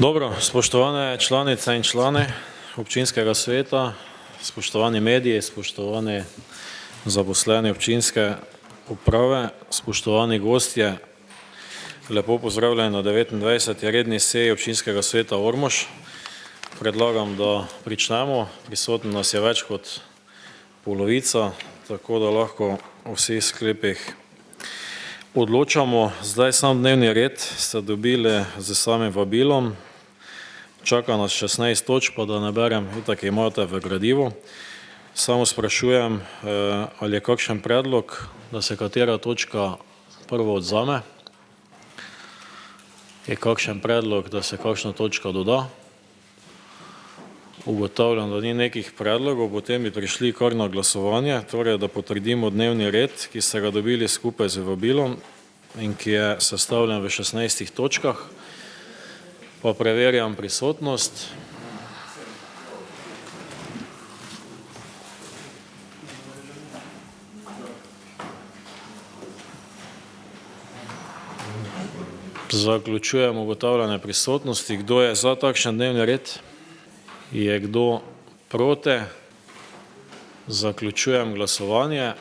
Dobro, spoštovane članice in člani občinskega sveta, spoštovani mediji, spoštovani zaposleni občinske uprave, spoštovani gostje, lepo pozdravljeni na 29. redni seji občinskega sveta Ormož. Predlagam, da pričnemo. Prisotno nas je več kot polovica, tako da lahko o vseh sklepih odločamo. Zdaj sam dnevni red ste dobili z samim vabilom. Čaka nas 16 točk, pa da ne berem, itak imate v gradivu. Samo sprašujem, ali je kakšen predlog, da se katera točka prvo odzame. Je kakšen predlog, da se kakšna točka doda? Ugotavljam, da ni nekih predlogov, potem bi prišli kar na glasovanje, torej da potrdimo dnevni red, ki ste ga dobili skupaj z vabilom in ki je sestavljen v 16 točkah. Pa preverjam prisotnost. Zaključujem ugotavljanje prisotnosti. Kdo je za takšen dnevni red? Je kdo proti? Zaključujem glasovanje.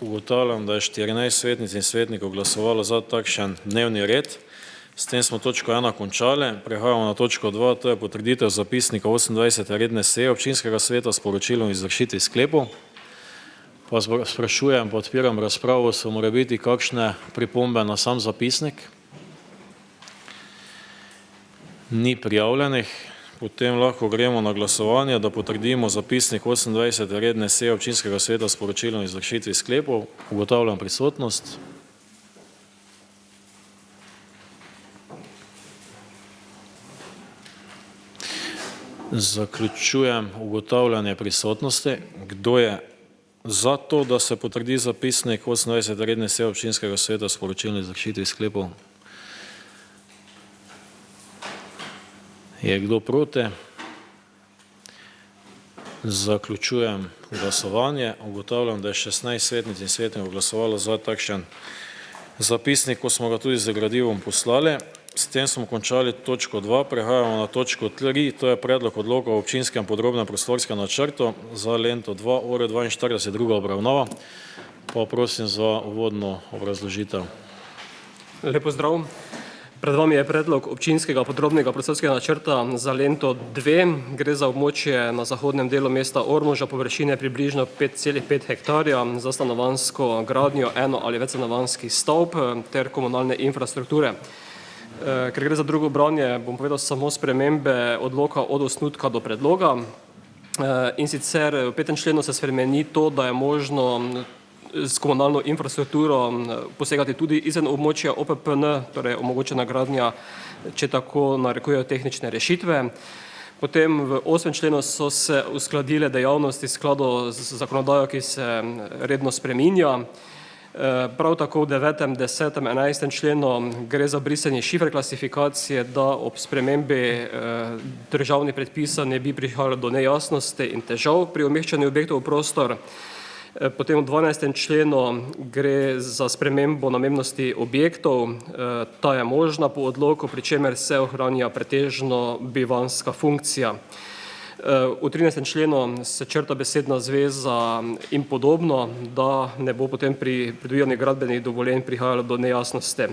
Ugotavljam, da je 14 svetnic in svetnikov glasovalo za takšen dnevni red. S tem smo točko 1 končali. Prehajamo na točko 2, to je potrditev zapisnika 28. redne seje občinskega sveta s poročilom izvršitvi sklepov. Pa sprašujem, pa odpiram razpravo, so mora biti kakšne pripombe na sam zapisnik? Ni prijavljenih. Potem lahko gremo na glasovanje, da potrdimo zapisnik 28. redne seje občinskega sveta s poročilom izvršitvi sklepov. Ugotavljam prisotnost. Zaključujem ugotavljanje prisotnosti. Kdo je za to, da se potrdi zapisnik 28. redne seje občinskega sveta s poročilom izvršitvi sklepov? Je kdo proti? Zaključujem glasovanje. Ugotavljam, da je 16 svetnic in svetnikov glasovalo za takšen zapisnik, ko smo ga tudi z gradivom poslali. S tem smo končali točko 2, prehajamo na točko 3, to je predlog odloka o občinskem podrobnem prostorskem načrtu za lento 2.42, druga obravnava. Pa prosim za uvodno obrazložitev. Lep pozdrav. Pred vami je predlog občinskega podrobnega prostorskega načrta za lento 2. Gre za območje na zahodnem delu mesta Ormoža, površine približno 5,5 hektarja za stanovanjsko gradnjo eno ali več stanovanjskih stavb ter komunalne infrastrukture. Ker gre za drugo branje, bom povedal samo spremembe odloka od osnutka do predloga. In sicer v 5. členu se spremeni to, da je možno s komunalno infrastrukturo posegati tudi izven območja OPPN, torej omogočena gradnja, če tako narekujejo tehnične rešitve. Potem v 8. členu so se uskladile dejavnosti v skladu z zakonodajo, ki se redno spreminja. Prav tako v 9., 10., 11. členu gre za brisanje šifre klasifikacije, da ob spremembi državnih predpisov ne bi prihajalo do nejasnosti in težav pri umeščanju objektov v prostor. Potem v 12. členu gre za spremembo namembnosti objektov. Ta je možna po odloku, pri čemer se ohranja pretežno bivanjska funkcija. V 13. členu se črta besedna zveza in podobno, da ne bo potem pri pridobivanju gradbenih dovoljenj prihajalo do nejasnosti.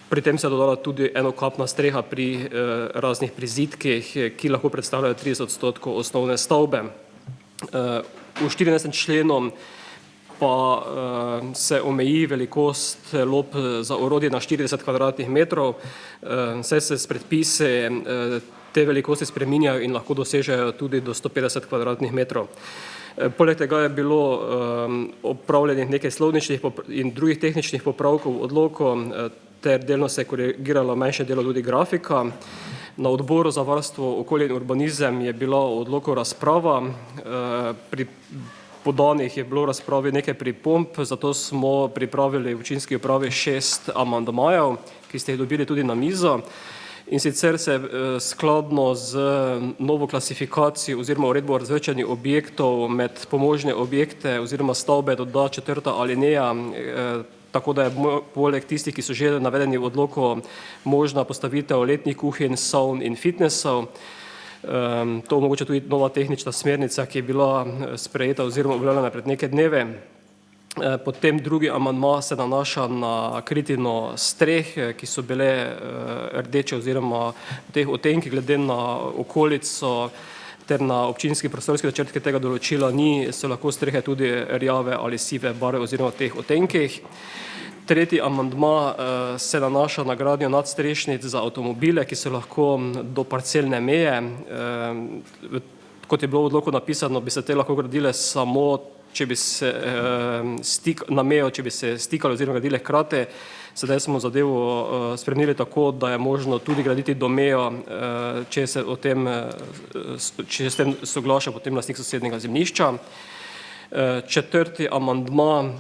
Pri tem se je dodala tudi enokapna streha pri raznih prizidkih, ki lahko predstavljajo 30% osnovne stavbe. V 14. členu pa se omeji velikost lop za orodje na 40 kvadratnih metrov, saj se s predpisi te velikosti spreminjajo in lahko dosežejo tudi do 150 kvadratnih metrov. Poleg tega je bilo opravljenih nekaj slovničnih in drugih tehničnih popravkov v odloku, ter delno se je korigiralo manjše delo tudi grafika. Na odboru za varstvo okolja in urbanizem je bila v odloku razprava. Pri podanih je bilo v razpravi nekaj pripomb, zato smo pripravili v občinski upravi 6 amandmajev, ki ste jih dobili tudi na mizo. In sicer se skladno z novo klasifikacijo oziroma uredbo o razvrščanju objektov med pomožne objekte oziroma stavbe doda četrta alineja, tako da je poleg tistih, ki so že navedeni v odloku, možna postavitev letnih kuhinj, savn in fitnesov. To omogoča tudi nova tehnična smernica, ki je bila sprejeta oziroma objavljena pred nekaj dneve. Potem drugi amandma se nanaša na kritino streh, ki so bile rdeče oziroma v teh odtenkih glede na okolico ter na občinski prostorski načrt, ki tega določila ni, so lahko strehe tudi rjave ali sive barve oziroma v teh odtenkih. Tretji amandma se nanaša na gradnjo nadstrešnic za avtomobile, ki so lahko do parcelne meje. Kot je bilo v odloku napisano, bi se te lahko gradile samo, če bi se na mejo, če bi se stikali oziroma gradile hkrati. Sedaj smo zadevo spremenili tako, da je možno tudi graditi do mejo, če se s tem soglaša potem lastnik sosednjega zemljišča. Četrti amandma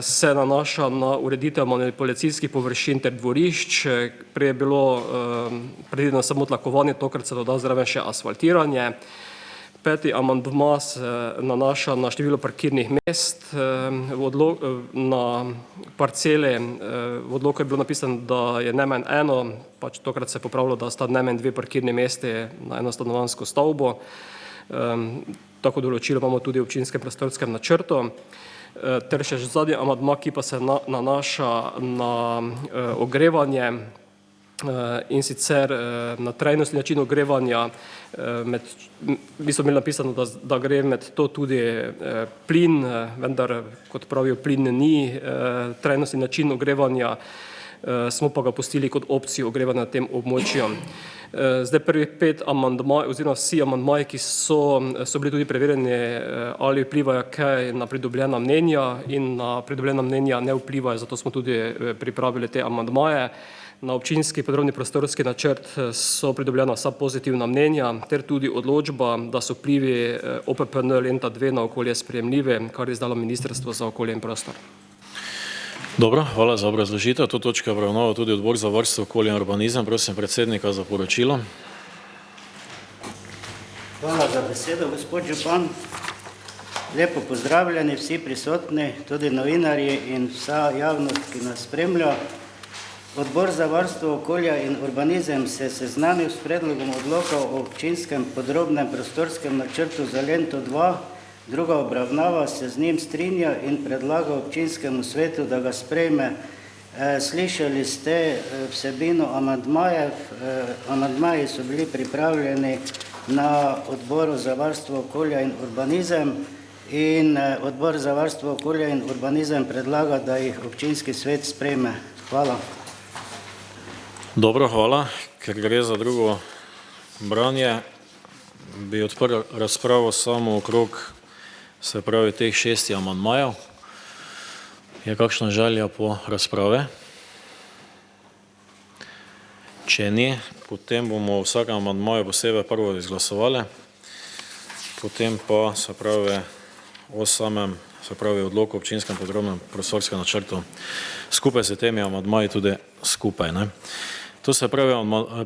se nanaša na ureditev manipulacijskih površin ter dvorišč. Prej je bilo predvideno samo tlakovanje, tokrat se doda zraven še asfaltiranje. Peti amandma se nanaša na število parkirnih mest na parceli. V odloku je bilo napisano, da je najmanj eno, pač tokrat se je popravilo, da sta najmanj 2 parkirni mesti na eno stanovanjsko stavbo. Tako določilo imamo tudi v občinskem prostorskem načrtu. Ter še zadnji amandma, ki pa se nanaša na ogrevanje, in sicer na trajnostni način ogrevanja. Mi smo imeli napisano, da gre med to tudi plin, vendar, kot pravijo, plin ni trajnostni način ogrevanja, smo pa ga pustili kot opcijo ogrevanja na tem območju. Zdaj prvih 5 amandmajev oziroma vsi amandmaji, ki so bili tudi preverjeni, ali vplivajo kaj na pridobljena mnenja, in na pridobljena mnenja ne vplivajo, zato smo tudi pripravili te amandmaje. Na občinski podrobni prostorski načrt so pridobljena vsa pozitivna mnenja ter tudi odločba, da so vplivi OPPN lenta 2 na okolje sprejemljive, kar je izdalo Ministrstvo za okolje in prostor. Dobro, hvala za obrazložitev. To točko je obravnaval tudi Odbor za varstvo okolja in urbanizem. Prosim predsednika za poročilo. Hvala za besedo, gospod župan. Lepo pozdravljeni vsi prisotni, tudi novinarji in vsa javnost, ki nas spremlja. Odbor za varstvo okolja in urbanizem se je seznanil s predlogom odloka o občinskem podrobnem prostorskem načrtu za lento 2. Druga obravnava se z njim strinja in predlaga občinskemu svetu, da ga sprejme. Slišali ste vsebino amandmajev. Amandmaji so bili pripravljeni na Odboru za varstvo okolja in urbanizem in Odbor za varstvo okolja in urbanizem predlaga, da jih občinski svet sprejme. Hvala. Dobro, hvala. Ker gre za drugo branje, bi odprl razpravo samo okrog, se pravi, teh 6 amandmajev. Je kakšna želja po razprave? Če ni, potem bomo v vsakem amandmaju posebej prvo izglasovali, potem pa, se pravi, o samem, se pravi, odloku o občinskem podrobnem prostorskem načrtu skupaj s temi amandmaji tudi skupaj, ne. To se pravi,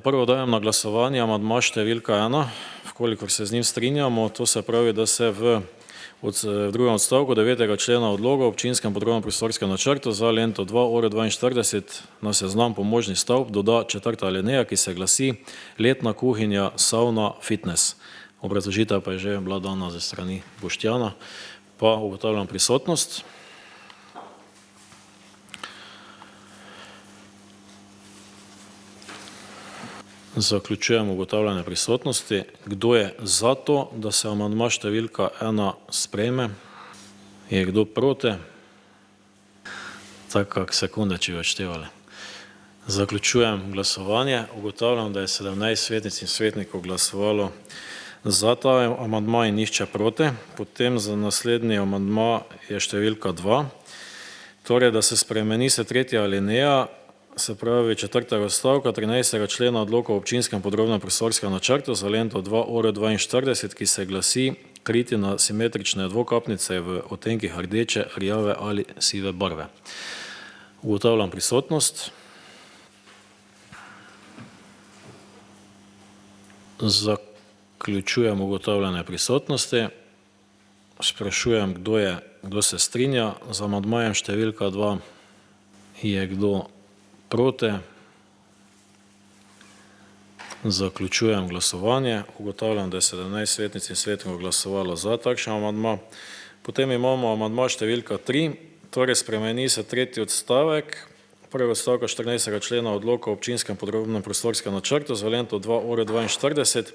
prvo dajem na glasovanje amandma številka 1, vkolikor se z njim strinjamo, to se pravi, da se v drugem odstavku 9. člena odloka o občinskem podrobnem prostorskem načrtu za lento 2 ure 42 na seznam pomožnih stavb doda 4. alineja, ki se glasi letna kuhinja, savna, fitness. Obrazložitev pa je že bila dana ze strani Boštjana, pa ugotavljam prisotnost. Zaključujem ugotavljanje prisotnosti. Kdo je za to, da se amandma številka 1 sprejme? Je kdo proti? Tako kak sekunde, če bi odštevali. Zaključujem glasovanje. Ugotavljam, da je 17 svetnic in svetnikov glasovalo za ta amandma in nihče proti. Potem za naslednji amandma je številka 2. Torej, da se spremeni se 3. alineja, se pravi 4. odstavka 13. člena odloka o občinskem podrobnem prostorskem načrtu za lento 2 ure 42, ki se glasi kritina simetrične dvokapnice v odtenkih rdeče, rjave ali sive barve. Ugotavljam prisotnost. Zaključujem ugotavljanje prisotnosti. Sprašujem, kdo se strinja z amandmajem številka 2. Je kdo proti? Zaključujem glasovanje. Ugotavljam, da je 17 svetnic in svetnikov glasovalo za takšen amandma. Potem imamo amandma številka 3, torej spremeni se tretji odstavek prvega odstavka 14. člena odloka o občinskem podrobnem prostorskem načrtu za lento 2:42,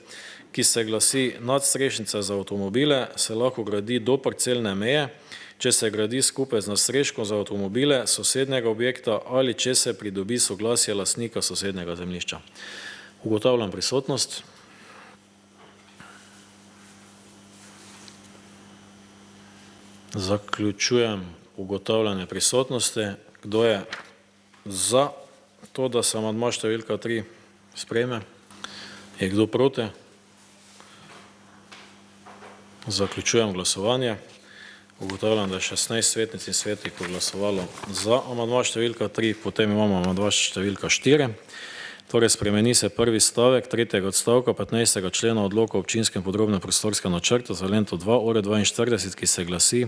ki se glasi: nadstrešnica za avtomobile se lahko gradi do parcelne meje, če se gradi skupaj z nadstreškom za avtomobile sosednjega objekta ali če se pridobi soglasje lastnika sosednjega zemljišča. Ugotavljam prisotnost. Zaključujem ugotavljanje prisotnosti. Kdo je za to, da se amandma številka 3 sprejme? Je kdo proti? Zaključujem glasovanje. Ugotavljam, da je 16 svetnic in svetnikov glasovalo za amandma številka 3, potem imamo amandma številka 4. Torej spremeni se prvi stavek tretjega odstavka 15. člena odloka o občinskem podrobnem prostorskem načrtu za lento 2:42, ki se glasi: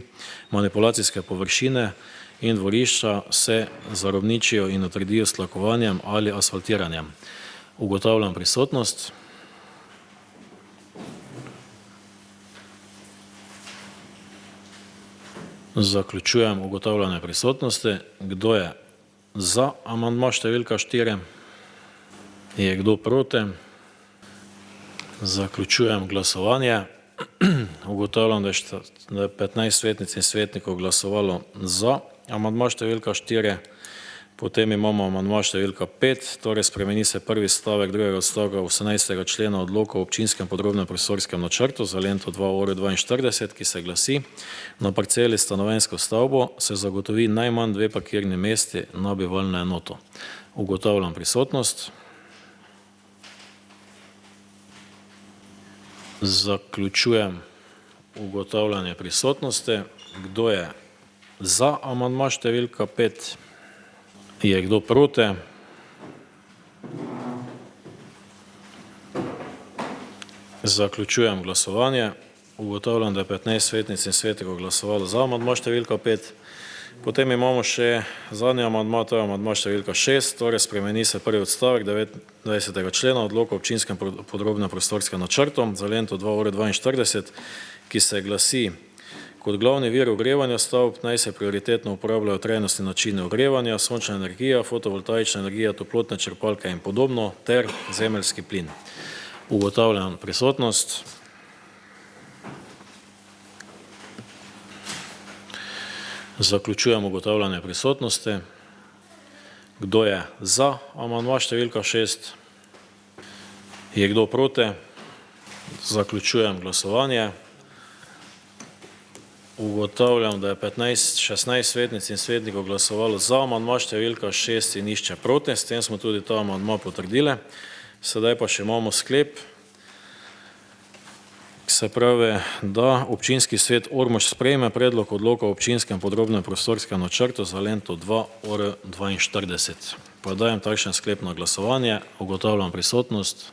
manipulacijske površine in dvorišča se zarovničijo in utredijo s tlakovanjem ali asfaltiranjem. Ugotavljam prisotnost. Zaključujem ugotavljanje prisotnosti. Kdo je za amandma številka 4? Je kdo proti? Zaključujem glasovanje. Ugotavljam, da je 15 svetnic in svetnikov glasovalo za amandma številka 4. Potem imamo amandma številka 5, torej spremeni se prvi stavek drugega odstavka 18. člena odloka o občinskem podrobnem prostorskem načrtu za lento 2:42, ki se glasi: na parceli stanovanjsko stavbo se zagotovi najmanj 2 parkirni mesti na bivalno enoto. Ugotavljam prisotnost. Zaključujem ugotavljanje prisotnosti. Kdo je za amandma številka 5? Je kdo proti? Zaključujem glasovanje. Ugotavljam, da je 15 svetnic in svetnikov glasovalo za amandma številka 5. Potem imamo še zadnji amandma, to je amandma številka 6, torej spremeni se prvi odstavek 29. člena odloka o občinskem podrobnem prostorskem načrtu za lento 2:42, ki se glasi: kot glavni vir ogrevanja stavb naj se prioritetno uporabljajo trajnostni načini ogrevanja, sončna energija, fotovoltaična energija, toplotne črpalke in podobno ter zemeljski plin. Ugotavljam prisotnost. Zaključujem ugotavljanje prisotnosti. Kdo je za amandma številka 6? Je kdo proti? Zaključujem glasovanje. Ugotavljam, da je 16 svetnic in svetnikov glasovalo za amandma številka 6 in nihče proti. S tem smo tudi ta amandma potrdili. Sedaj pa še imamo sklep. Se pravi, da občinski svet Ormož sprejme predlog odloka o občinskem podrobnem prostorskem načrtu za lento 2:42. Podajem takšen sklep na glasovanje. Ugotavljam prisotnost.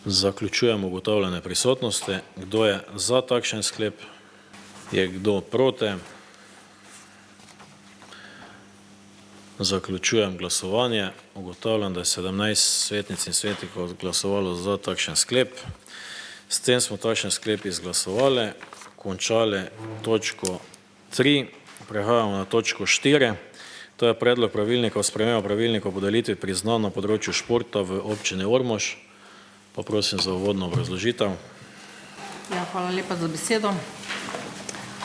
Zaključujem ugotavljanje prisotnosti. Kdo je za takšen sklep? Je kdo proti? Zaključujem glasovanje. Ugotavljam, da je 17 svetnic in svetnikov glasovalo za takšen sklep. S tem smo takšen sklep izglasovali, končali točko 3, prehajamo na točko 4. To je predlog pravilnika o spremembi pravilnika o podelitvi priznanj na področju športa v občini Ormož. Pa prosim za uvodno obrazložitev. Ja, hvala lepa za besedo.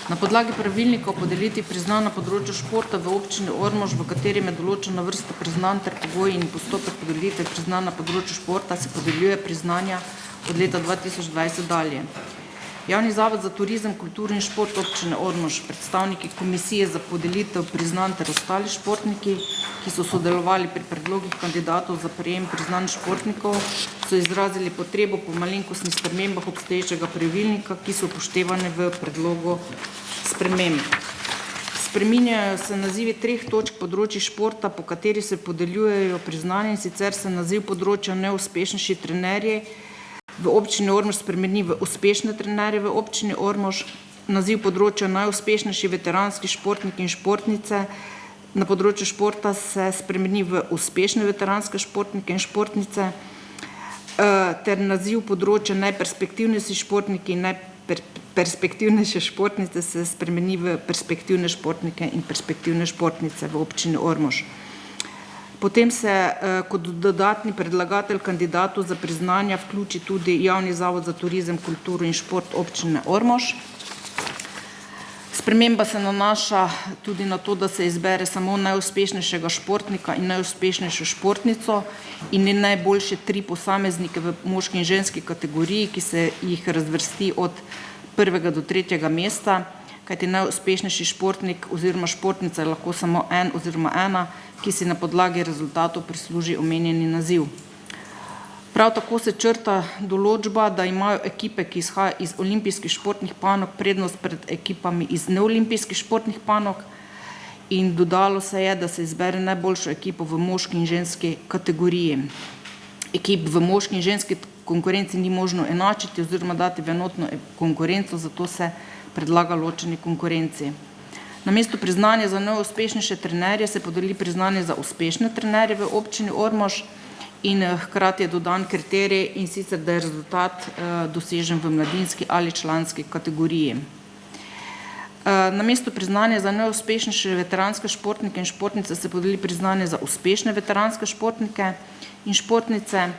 Na podlagi pravilnika o podelitvi priznanj na področju športa v občini Ormož, v katerem je določena vrsta priznanj ter pogoji in postopek podelitve priznanj na področju športa, se podeljuje priznanja od leta 2020 dalje. Javni zavod za turizem, kulturo in šport občine Ormož, predstavniki komisije za podelitev priznanj ter ostali športniki, ki so sodelovali pri predlogih kandidatov za prejem priznanj športnikov, so izrazili potrebo po malenkostnih spremembah obstoječega pravilnika, ki so upoštevane v predlogu sprememb. S Spreminjajo se nazivi 3 točk področji športa, po kateri se podeljujejo priznanja, in sicer se naziv področja neuspešnejši trenerji v občini Ormož spremeni v uspešne trenerje v občini Ormož, naziv področja najuspešnejši veteranski športniki in športnice na področju športa se spremeni v uspešne veteranske športnike in športnice, ter naziv področja najperspektivnejši športniki in najperspektivnejše športnice se spremeni v perspektivne športnike in perspektivne športnice v občini Ormož. Potem se kot dodatni predlagatelj kandidatu za priznanja vključi tudi Javni zavod za turizem, kulturo in šport občine Ormož. Sprememba se nanaša tudi na to, da se izbere samo najuspešnejšega športnika in najuspešnejšo športnico in ne najboljše 3 posameznike v moški in ženski kategoriji, ki se jih razvrsti od 1. do 3. mesta, kajti najuspešnejši športnik oziroma športnica je lahko samo en oziroma ena, ki si na podlagi rezultatov prisluži omenjeni naziv. Prav tako se črta določba, da imajo ekipe, ki izhajajo iz olimpijskih športnih panog, prednost pred ekipami iz neolimpijskih športnih panog, in dodalo se je, da se izbere najboljšo ekipo v moški in ženski kategoriji. Ekip v moški in ženski konkurenci ni možno enačiti oziroma dati v enotno konkurenco, zato se predlaga ločeni konkurenci. Namesto priznanja za najuspešnejše trenerje se podeli priznanje za uspešne trenerje v občini Ormož in hkrati je dodan kriterij, in sicer, da je rezultat dosežen v mladinski ali članski kategoriji. Namesto priznanja za najuspešnejše veteranske športnike in športnice se podeli priznanje za uspešne veteranske športnike in športnice.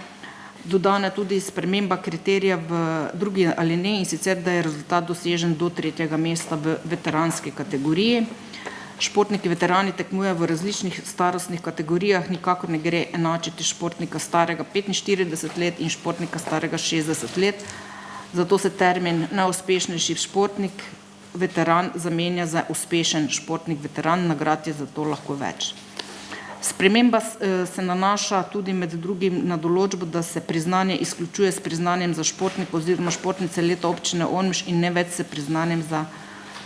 Dodana je tudi sprememba kriterija v drugi alineji, in sicer, da je rezultat dosežen do 3. mesta v veteranski kategoriji. Športniki veterani tekmujejo v različnih starostnih kategorijah, nikakor ne gre enačiti športnika starega 45 let in športnika starega 60 let, zato se termin najuspešnejši športnik veteran zamenja za uspešen športnik veteran, nagrad je zato lahko več. Sprememba se nanaša tudi med drugim na določbo, da se priznanje izključuje s priznanjem za športnika oziroma športnice leta občine Ormož in ne več s priznanjem za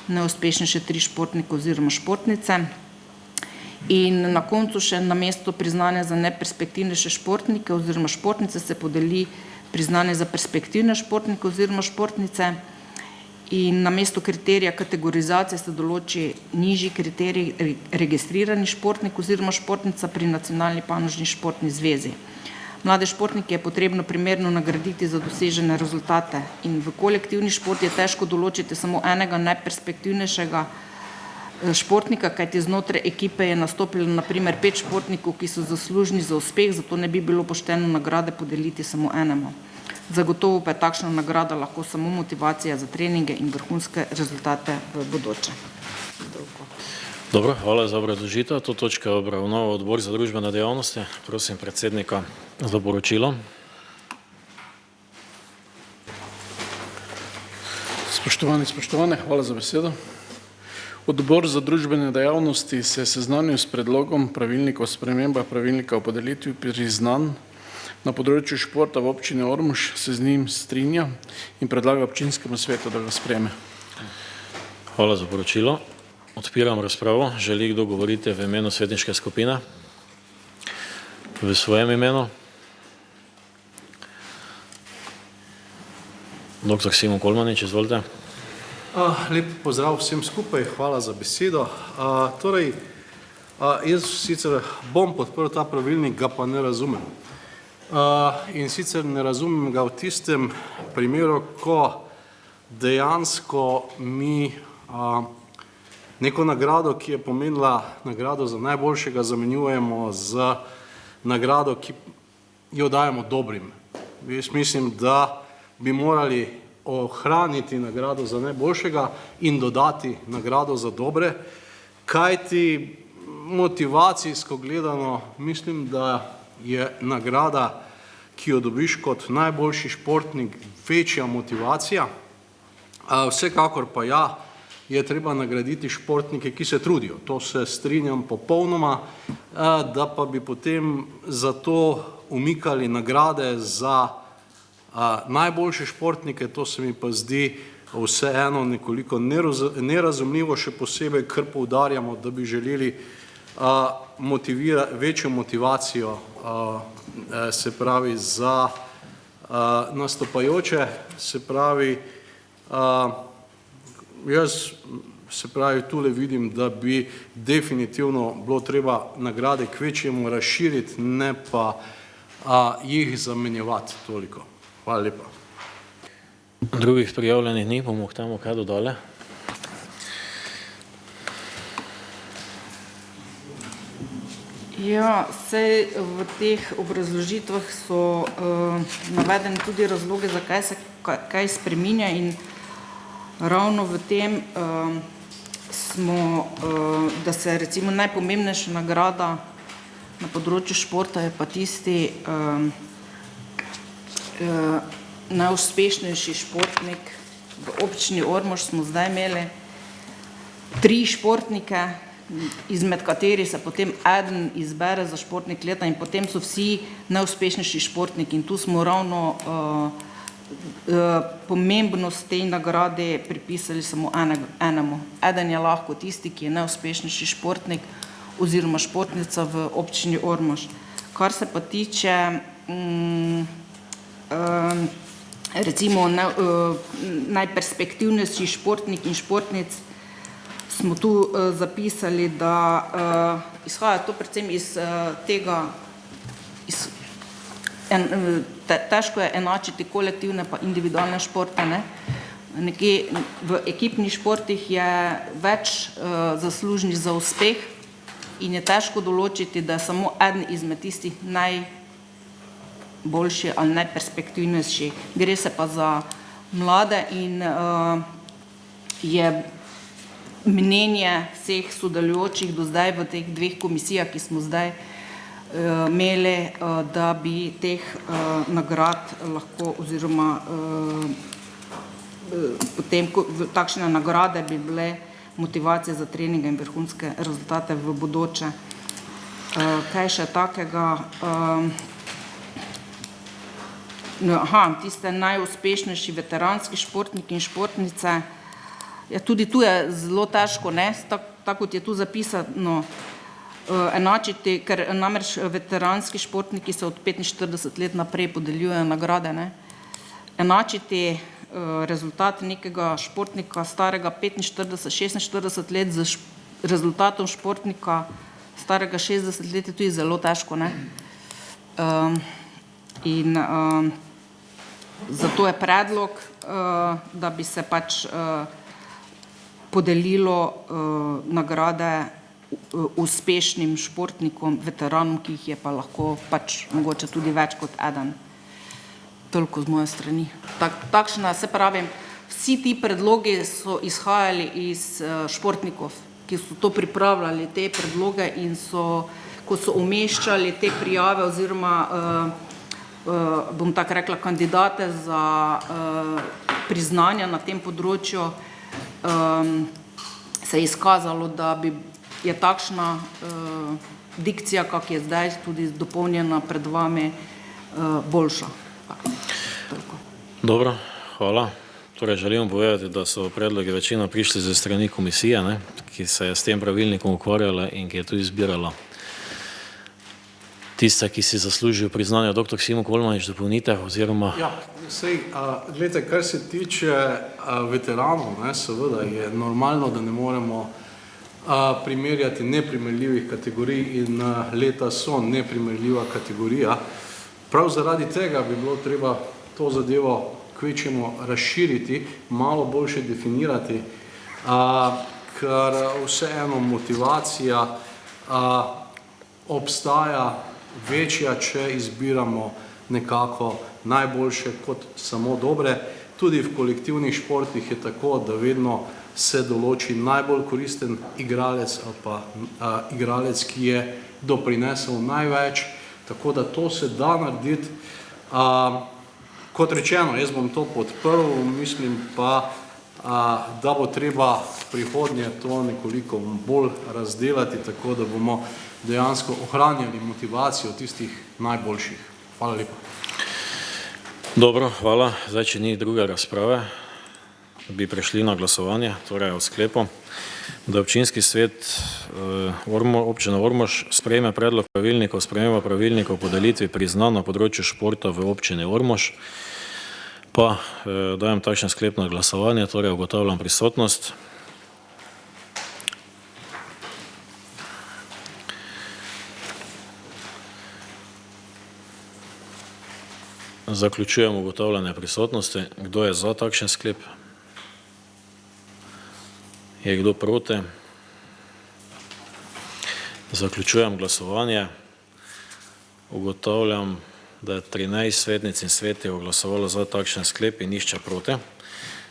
najuspešnejše 3 športnike oziroma športnice. In na koncu še namesto priznanja za neperspektivnejše športnike oziroma športnice se podeli priznanje za perspektivne športnike oziroma športnice. In namesto kriterija kategorizacije se določi nižji kriterij registrirani športnik oziroma športnica pri Nacionalni panožni športni zvezi. Mlade športnike je potrebno primerno nagraditi za dosežene rezultate in v kolektivni šport je težko določiti samo enega najperspektivnejšega športnika, kajti znotraj ekipe je nastopilo na primer 5 športnikov, ki so zaslužni za uspeh, zato ne bi bilo pošteno nagrade podeliti samo enemu. Zagotovo pa je takšna nagrada lahko samo motivacija za treninge in vrhunske rezultate v bodoče. Dobro, hvala za obrazložitev. To točka je obravnaval Odbor za družbene dejavnosti. Prosim predsednika za poročilo. Spoštovane, hvala za besedo. Odbor za družbene dejavnosti se je seznanil s predlogom pravilnika o spremembah pravilnika o podelitvi priznanj na področju športa v občini Ormož, se z njim strinja in predlaga občinskemu svetu, da ga sprejme. Hvala za poročilo. Odpiram razpravo. Želi kdo govoriti v imenu svetniške skupine? V svojem imenu? Dr. Simon Kolmanič, izvolite. Lep pozdrav vsem skupaj, hvala za besedo. Jaz sicer bom podprl ta pravilnik, ga pa ne razumem. In sicer ne razumem ga v tistem primeru, ko dejansko mi neko nagrado, ki je pomenila nagrado za najboljšega, zamenjujemo z nagrado, ki jo dajemo dobrim. Jaz mislim, da bi morali ohraniti nagrado za najboljšega in dodati nagrado za dobre, kajti motivacijsko gledano mislim, da je nagrada, ki jo dobiš kot najboljši športnik, večja motivacija. Vsekakor pa ja, je treba nagraditi športnike, ki se trudijo. To se strinjam popolnoma, da pa bi potem zato umikali nagrade za najboljše športnike, to se mi pa zdi vseeno nekoliko nerazumljivo, še posebej, ker poudarjamo, da bi želeli večjo motivacijo, se pravi, za nastopajoče, se pravi, jaz se pravi, tule vidim, da bi definitivno bilo treba nagrade kvečjemu razširiti, ne pa jih zamenjevati toliko. Hvala lepa. Drugih prijavljenih ni, bomo k temu kaj dodali. Ja, saj v teh obrazložitvah so navedeni tudi razloge, zakaj se kaj spreminja, in ravno v tem smo, da se recimo najpomembnejša nagrada na področju športa je pa tisti najuspešnejši športnik. V občini Ormož smo zdaj imeli 3 športnike, izmed katerih se potem eden izbere za športnik leta, in potem so vsi najuspešnejši športniki, in tu smo ravno pomembnost tej nagrade pripisali samo enemu. Eden je lahko tisti, ki je najuspešnejši športnik oziroma športnica v občini Ormož. Kar se pa tiče recimo najperspektivnejši športnik in športnic, smo tu zapisali, da izhaja to predvsem iz tega, težko je enačiti kolektivne pa individualne športe. Nekje v ekipnih športih je več zaslužnih za uspeh in je težko določiti, da je samo eden izmed tistih najboljši ali najperspektivnejši. Gre se pa za mlade in je mnenje vseh sodelujočih do zdaj v teh 2 komisijah, ki smo zdaj imeli, da bi teh nagrad lahko oziroma potem takšne nagrade bi bile motivacije za treninge in vrhunske rezultate v bodoče. Kaj še takega? Tiste najuspešnejši veteranski športniki in športnice. Ja, tudi tu je zelo težko, tako kot je tu zapisano, enačiti, ker namreč veteranski športniki se od 45 let naprej podeljujejo nagrade. Enačiti rezultat nekega športnika starega 45-46 let z rezultatom športnika starega 60 let je tudi zelo težko. In zato je predlog, da bi se pač podelilo nagrade uspešnim športnikom, veteranom, ki jih je pa lahko pač mogoče tudi več kot eden. Toliko z moje strani. Takšna, se pravim, vsi ti predlogi so izhajali iz športnikov, ki so to pripravljali, te predloge, in so, ko so umeščali te prijave oziroma, bom tako rekla, kandidate za priznanja na tem področju, se je izkazalo, da je takšna dikcija, kak je zdaj tudi dopolnjena pred vami, boljša. Dobro, hvala. Torej želim povedati, da so predlogi večino prišli ze strani komisije, ki se je s tem pravilnikom ukvarjala in ki je tudi izbirala tiste, ki si zaslužijo priznanje. Dr. Simo Kolmanič, dopolnitev oziroma... Ja, gledajte, kar se tiče veteranov, seveda je normalno, da ne moremo primerjati neprimerljivih kategorij, in leta so neprimerljiva kategorija. Prav zaradi tega bi bilo treba to zadevo kvečjemu razširiti, malo boljše definirati, ker vseeno motivacija obstaja večja, če izbiramo nekako najboljše kot samo dobre. Tudi v kolektivnih športih je tako, da vedno se določi najbolj koristen igralec ali pa igralec, ki je doprinesel največ, tako da to se da narediti. Kot rečeno, jaz bom to podprl, mislim pa, da bo treba prihodnje to nekoliko bolj razdelati, tako da bomo dejansko ohranjali motivacijo tistih najboljših. Hvala lepa. Dobro, hvala. Zdaj, če ni druge razprave, bi prešli na glasovanje, torej o sklepu, da občinski svet občine Ormož sprejme predlog pravilnika o spremembi pravilnika o podelitvi priznanj na področju športa v občini Ormož. Pa dajem takšen sklep na glasovanje, torej ugotavljam prisotnost. Zaključujem ugotavljanje prisotnosti. Kdo je za takšen sklep? Je kdo proti? Zaključujem glasovanje. Ugotavljam, da je 13 svetnic in svetov glasovalo za takšen sklep in nišče proti.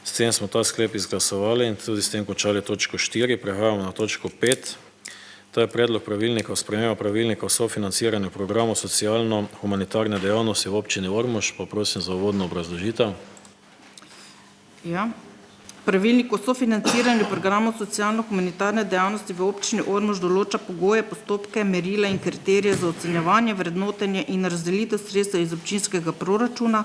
S tem smo ta sklep izglasovali in tudi s tem končali točko 4. Prehajamo na točko 5. To je predlog pravilnika o spremembi pravilnika o sofinanciranju programov socialno-humanitarne dejavnosti v občini Ormož. Pa prosim za uvodno obrazložitev. Ja. Pravilnik o sofinanciranju programov socialno-humanitarne dejavnosti v občini Ormož določa pogoje, postopke, merila in kriterije za ocenjevanje, vrednotenje in razdelitev sredstev iz občinskega proračuna,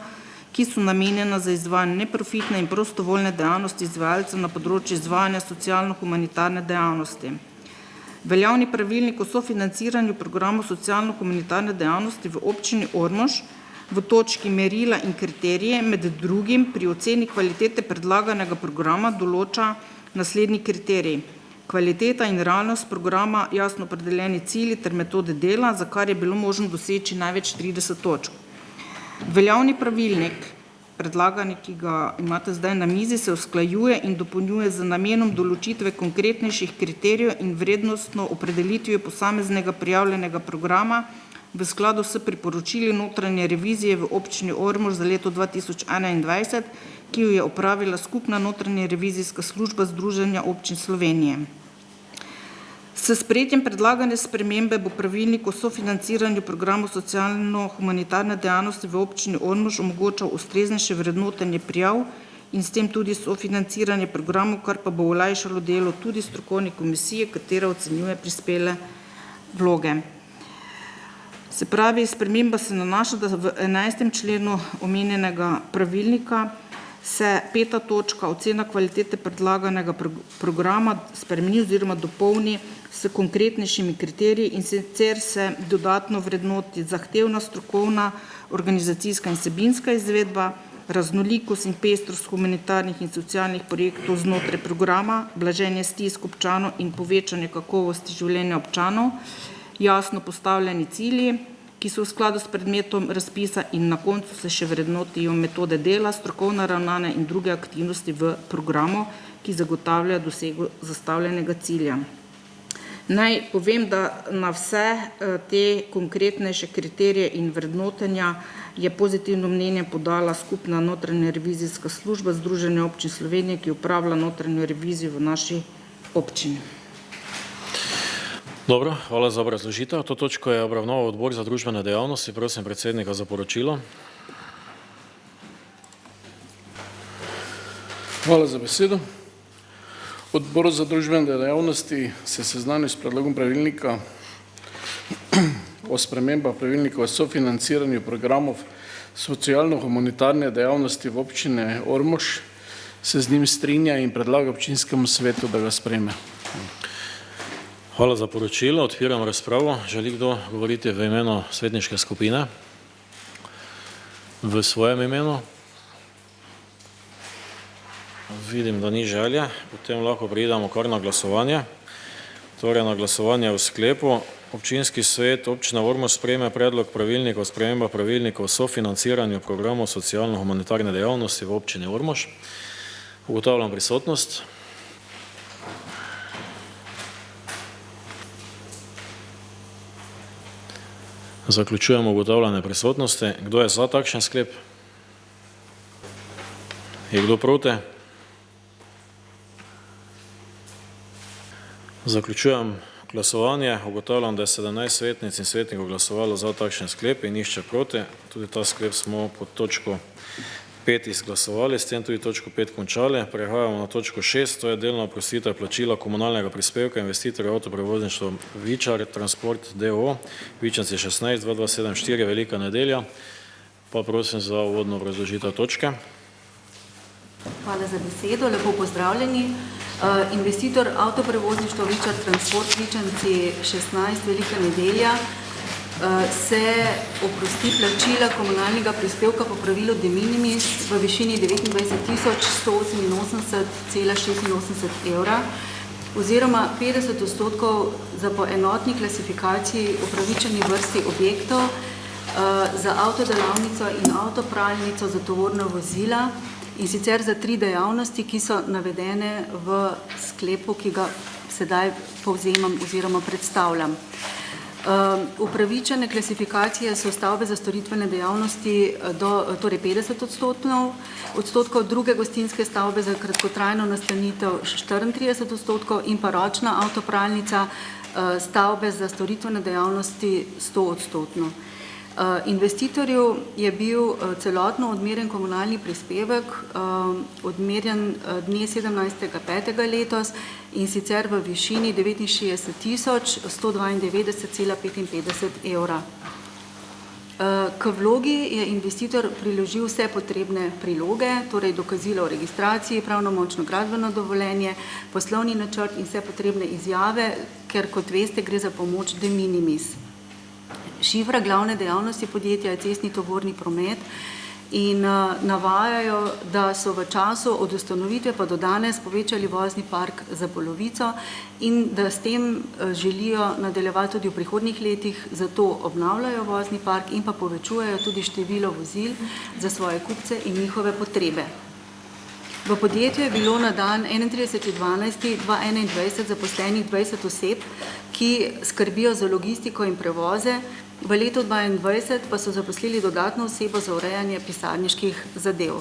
ki so namenjena za izvajanje neprofitne in prostovoljne dejavnosti izvajalcev na področju izvajanja socialno-humanitarne dejavnosti. Veljavni pravilnik o sofinanciranju programov socialno-humanitarne dejavnosti v občini Ormož v točki merila in kriterije med drugim pri oceni kvalitete predlaganega programa določa naslednji kriterij. Kvaliteta in realnost programa, jasno opredeljeni cilji ter metode dela, za kar je bilo možno doseči največ 30 točk. Veljavni pravilnik, predlagani, ki ga imate zdaj na mizi, se usklajuje in dopolnjuje z namenom določitve konkretnejših kriterijev in vrednostno opredelitvijo posameznega prijavljenega programa v skladu s priporočili notranje revizije v občini Ormož za leto 2021, ki jo je opravila skupna notranja revizijska služba Združenja občin Slovenije. S sprejetjem predlagane spremembe bo pravilnik o sofinanciranju programov socialno-humanitarne dejavnosti v občini Ormož omogočal ustreznejše vrednotenje prijav in s tem tudi sofinanciranje programov, kar pa bo olajšalo delo tudi strokovne komisije, katera ocenjuje prispele vloge. Se pravi, sprememba se nanaša, da v 11. členu omenjenega pravilnika se 5. točka ocena kvalitete predlaganega programa spremeni oziroma dopolni s konkretnejšimi kriteriji in sicer se dodatno vrednoti zahtevna strokovna, organizacijska in vsebinska izvedba, raznolikost in pestrost humanitarnih in socialnih projektov znotraj programa, blaženje stisk občanov in povečanje kakovosti življenja občanov, jasno postavljeni cilji, ki so v skladu s predmetom razpisa in na koncu se še vrednotijo metode dela, strokovna ravnanja in druge aktivnosti v programu, ki zagotavljajo dosego zastavljenega cilja. Naj povem, da na vse te konkretnejše kriterije in vrednotenja je pozitivno mnenje podala skupna notranja revizijska služba Združenja občin Slovenije, ki upravlja notranjo revizijo v naši občini. Dobro, hvala za obrazložitev. To točko je obravnaval odbor za družbene dejavnosti. Prosim predsednika za poročilo. Hvala za besedo. Odbor za družbene dejavnosti se seznanil s predlogom pravilnika o spremembah pravilnika o sofinanciranju programov socialno-humanitarne dejavnosti v občine Ormož, se z njim strinja in predlaga občinskemu svetu, da ga sprejme. Hvala za poročilo. Odpiram razpravo. Želi kdo govoriti v imenu svetniške skupine? V svojem imenu? Vidim, da ni želje. Potem lahko preidemo kar na glasovanje. Torej na glasovanje v sklepu. Občinski svet občine Ormož sprejme predlog pravilnika o spremembah pravilnika o sofinanciranju programov socialno-humanitarne dejavnosti v občini Ormož. Ugotavljam prisotnost. Zaključujemo ugotavljanje prisotnosti. Kdo je za takšen sklep? Je kdo proti? Zaključujem glasovanje. Ugotavljam, da je 17 svetnic in svetnikov glasovalo za takšen sklep in nišče proti. Tudi ta sklep smo pod točko 5 izglasovali, s tem tudi točko 5 končali. Prehajamo na točko 6, to je delna oprostitev plačila komunalnega prispevka investitorja avtoprevozništva Vičar Transport d.o.o. Vičanci 16 2274 Velika nedelja. Pa prosim za uvodno obrazložitev točke. Hvala za besedo, lepo pozdravljeni. Investitor avtoprevozništvo Vičar Transport Vičanci 16 Velika nedelja se oprosti plačila komunalnega prispevka po pravilu de minimis v višini 29.188,86 evra oziroma 50% za po enotni klasifikaciji upravičeni vrsti objektov za avtodelavnico in avtopralnico za tovorna vozila, in sicer za 3 dejavnosti, ki so navedene v sklepu, ki ga sedaj povzemam oziroma predstavljam. Upravičene klasifikacije so stavbe za storitvene dejavnosti torej 50%, druge gostinske stavbe za kratkotrajno nastanitev 34% in pa ročna avtopralnica stavbe za storitvene dejavnosti 100%. Investitorju je bil celotno odmerjen komunalni prispevek odmerjen dne 17.5. letos in sicer v višini 69.192,55 evra. K vlogi je investitor priložil vse potrebne priloge, torej dokazilo o registraciji, pravnomočno gradbeno dovoljenje, poslovni načrt in vse potrebne izjave, ker kot veste gre za pomoč de minimis. Šifra glavne dejavnosti podjetja je cestni tovorni promet in navajajo, da so v času od ustanovitve pa do danes povečali vozni park za polovico in da s tem želijo nadaljevati tudi v prihodnjih letih, zato obnavljajo vozni park in pa povečujejo tudi število vozil za svoje kupce in njihove potrebe. V podjetju je bilo na dan 31.12.2021 zaposlenih 20 oseb, ki skrbijo za logistiko in prevoze, v letu 2022 pa so zaposlili dodatno osebo za urejanje pisarniških zadev.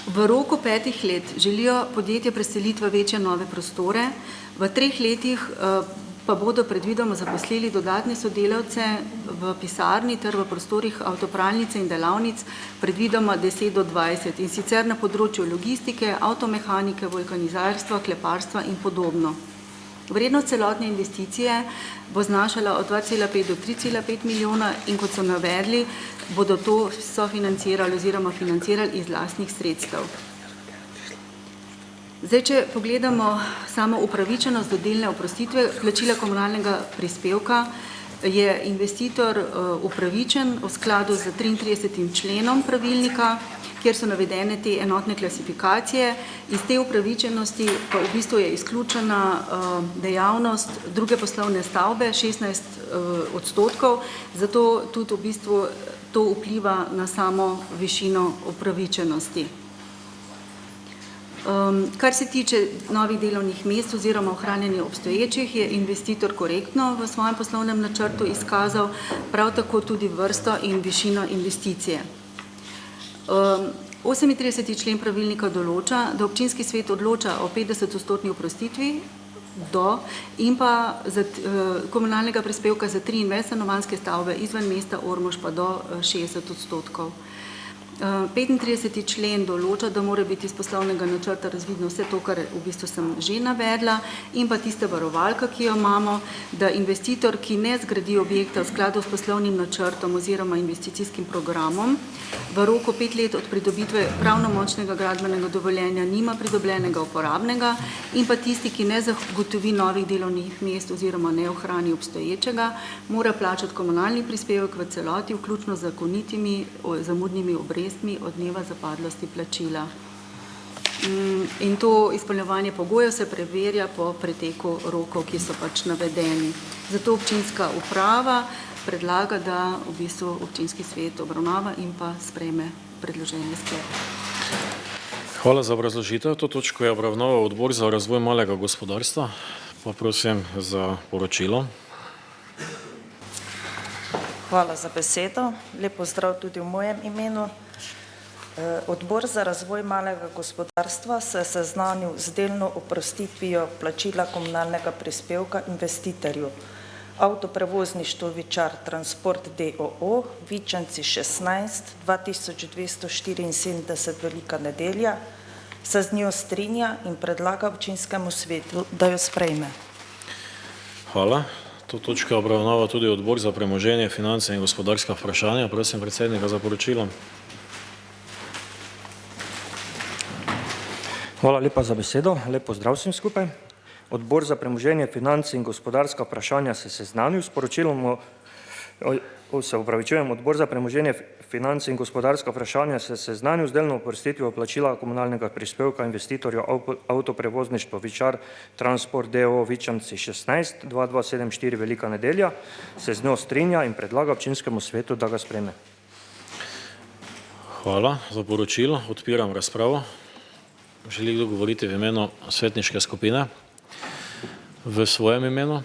V roku 5 let želijo podjetje preseliti v večje nove prostore, v 3 letih pa bodo predvidoma zaposlili dodatne sodelavce v pisarni ter v prostorih avtopralnice in delavnic, predvidoma 10 do 20, in sicer na področju logistike, avtomehanike, vulkanizarstva, kleparstva in podobno. Vrednost celotne investicije bo znašala od 2,5 do 3,5 milijona in kot so navedli, bodo to sofinancirali oziroma financirali iz lastnih sredstev. Zdaj, če pogledamo samo upravičenost do delne oprostitve plačila komunalnega prispevka, je investitor upravičen v skladu z 33. členom pravilnika, kjer so navedene te enotne klasifikacije. Iz te upravičenosti pa v bistvu je izključena dejavnost druge poslovne stavbe, 16%, zato tudi v bistvu to vpliva na samo višino upravičenosti. Kar se tiče novih delovnih mest oziroma ohranjanja obstoječih, je investitor korektno v svojem poslovnem načrtu izkazal prav tako tudi vrsto in višino investicije. 38. člen pravilnika določa, da občinski svet odloča o 50% oprostitvi in pa komunalnega prispevka za 23 stanovanjske stavbe izven mesta Ormož pa do 60%. 35. člen določa, da mora biti iz poslovnega načrta razvidno vse to, kar v bistvu sem že navedla, in pa tista varovalka, ki jo imamo, da investitor, ki ne zgradi objekta v skladu s poslovnim načrtom oziroma investicijskim programom, v roku 5 let od pridobitve pravnomočnega gradbenega dovoljenja nima pridobljenega uporabnega, in pa tisti, ki ne zagotovi novih delovnih mest oziroma ne ohrani obstoječega, mora plačati komunalni prispevek v celoti, vključno z zakonitimi zamudnimi obrestmi od dneva zapadlosti plačila. In to izpolnjevanje pogojev se preverja po preteku rokov, ki so pač navedeni. Zato občinska uprava predlaga, da v bistvu občinski svet obravnava in pa sprejme predloženi sklep. Hvala za obrazložitev. To točko je obravnaval Odbor za razvoj malega gospodarstva. Pa prosim za poročilo. Hvala za besedo. Lep pozdrav tudi v mojem imenu. Odbor za razvoj malega gospodarstva se je seznanil z delno oprostitvijo plačila komunalnega prispevka investitorju Avtoprevozništvo Vičar Transport d.o.o. Vičanci 16 2274 Velika nedelja, se z njo strinja in predlaga občinskemu svetu, da jo sprejme. Hvala. To točko obravnava tudi Odbor za premoženje, finance in gospodarska vprašanja. Prosim predsednika za poročilo. Hvala lepa za besedo. Lep pozdrav vsem skupaj. Odbor za premoženje, finance in gospodarska vprašanja se seznanil s poročilom Odbor za premoženje, finance in gospodarska vprašanja se seznanil z delno oprostitvijo plačila komunalnega prispevka investitorju avtoprevozništvo Vičar Transport d.o.o. Vičanci 16 2274 Velika Nedelja, se z njo strinja in predlaga občinskemu svetu, da ga sprejme. Hvala za poročilo. Odpiram razpravo. Želi kdo govoriti v imenu svetniške skupine? V svojem imenu?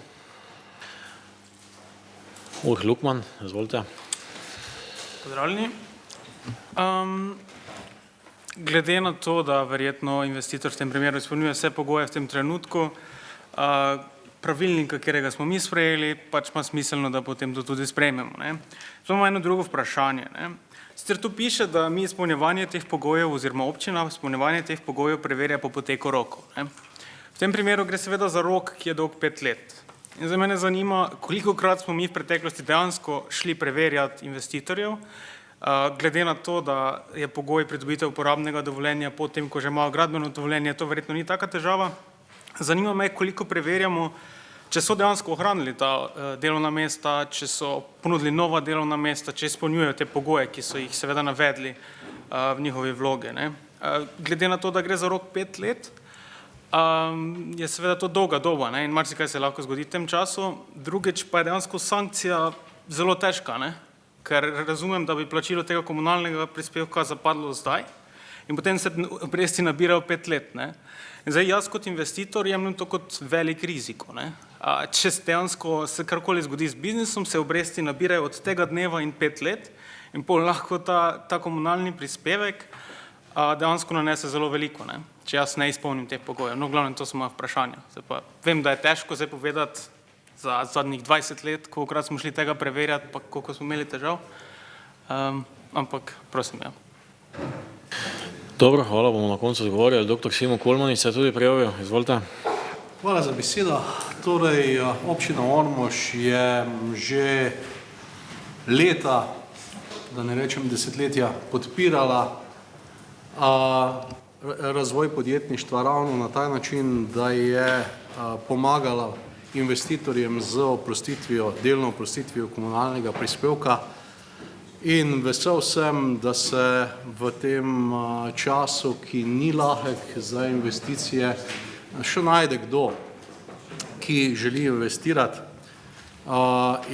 Urh Lukman, izvolite. Pozdravljeni. Glede na to, da verjetno investitor v tem primeru izpolnjuje vse pogoje v tem trenutku, pravilnik, katerega smo mi sprejeli, pač ima smiselno, da potem to tudi sprejmemo. Imamo eno drugo vprašanje. Sicer tu piše, da mi izpolnjevanje teh pogojev oziroma občina izpolnjevanje teh pogojev preverja po poteku rokov. V tem primeru gre seveda za rok, ki je dolg 5 let. In za mene zanima, kolikokrat smo mi v preteklosti dejansko šli preverjati investitorjev, glede na to, da je pogoj pridobitev uporabnega dovoljenja potem, ko že imajo gradbeno dovoljenje, to verjetno ni taka težava. Zanima me, koliko preverjamo, če so dejansko ohranili ta delovna mesta, če so ponudili nova delovna mesta, če izpolnjujejo te pogoje, ki so jih seveda navedli v njihovi vlogi. Glede na to, da gre za rok 5 let, je seveda to dolga doba in marsikaj se lahko zgodi v tem času. Drugič pa je dejansko sankcija zelo težka, ker razumem, da bi plačilo tega komunalnega prispevka zapadlo zdaj in potem se obresti nabirajo 5 let. In zdaj jaz kot investitor jemljem to kot velik rizik. Če dejansko se karkoli zgodi z biznisom, se obresti nabirajo od tega dneva in 5 let in pol lahko ta komunalni prispevek dejansko nanese zelo veliko, če jaz ne izpolnim teh pogojev. No, glavno, to so moja vprašanja. Vem, da je težko zdaj povedati za zadnjih 20 let, kolikokrat smo šli tega preverjati, pa koliko smo imeli težav, ampak prosim, ja. Dobro, hvala, bomo na koncu odgovorili. Dr. Simon Kolmanič se je tudi prijavil, izvolite. Hvala za besedo. Torej, občina Ormož je že leta, da ne rečem desetletja, podpirala razvoj podjetništva ravno na ta način, da je pomagala investitorjem z oprostitvijo, delno oprostitvijo komunalnega prispevka in vesel sem, da se v tem času, ki ni lahek za investicije, še najde kdo, ki želi investirati.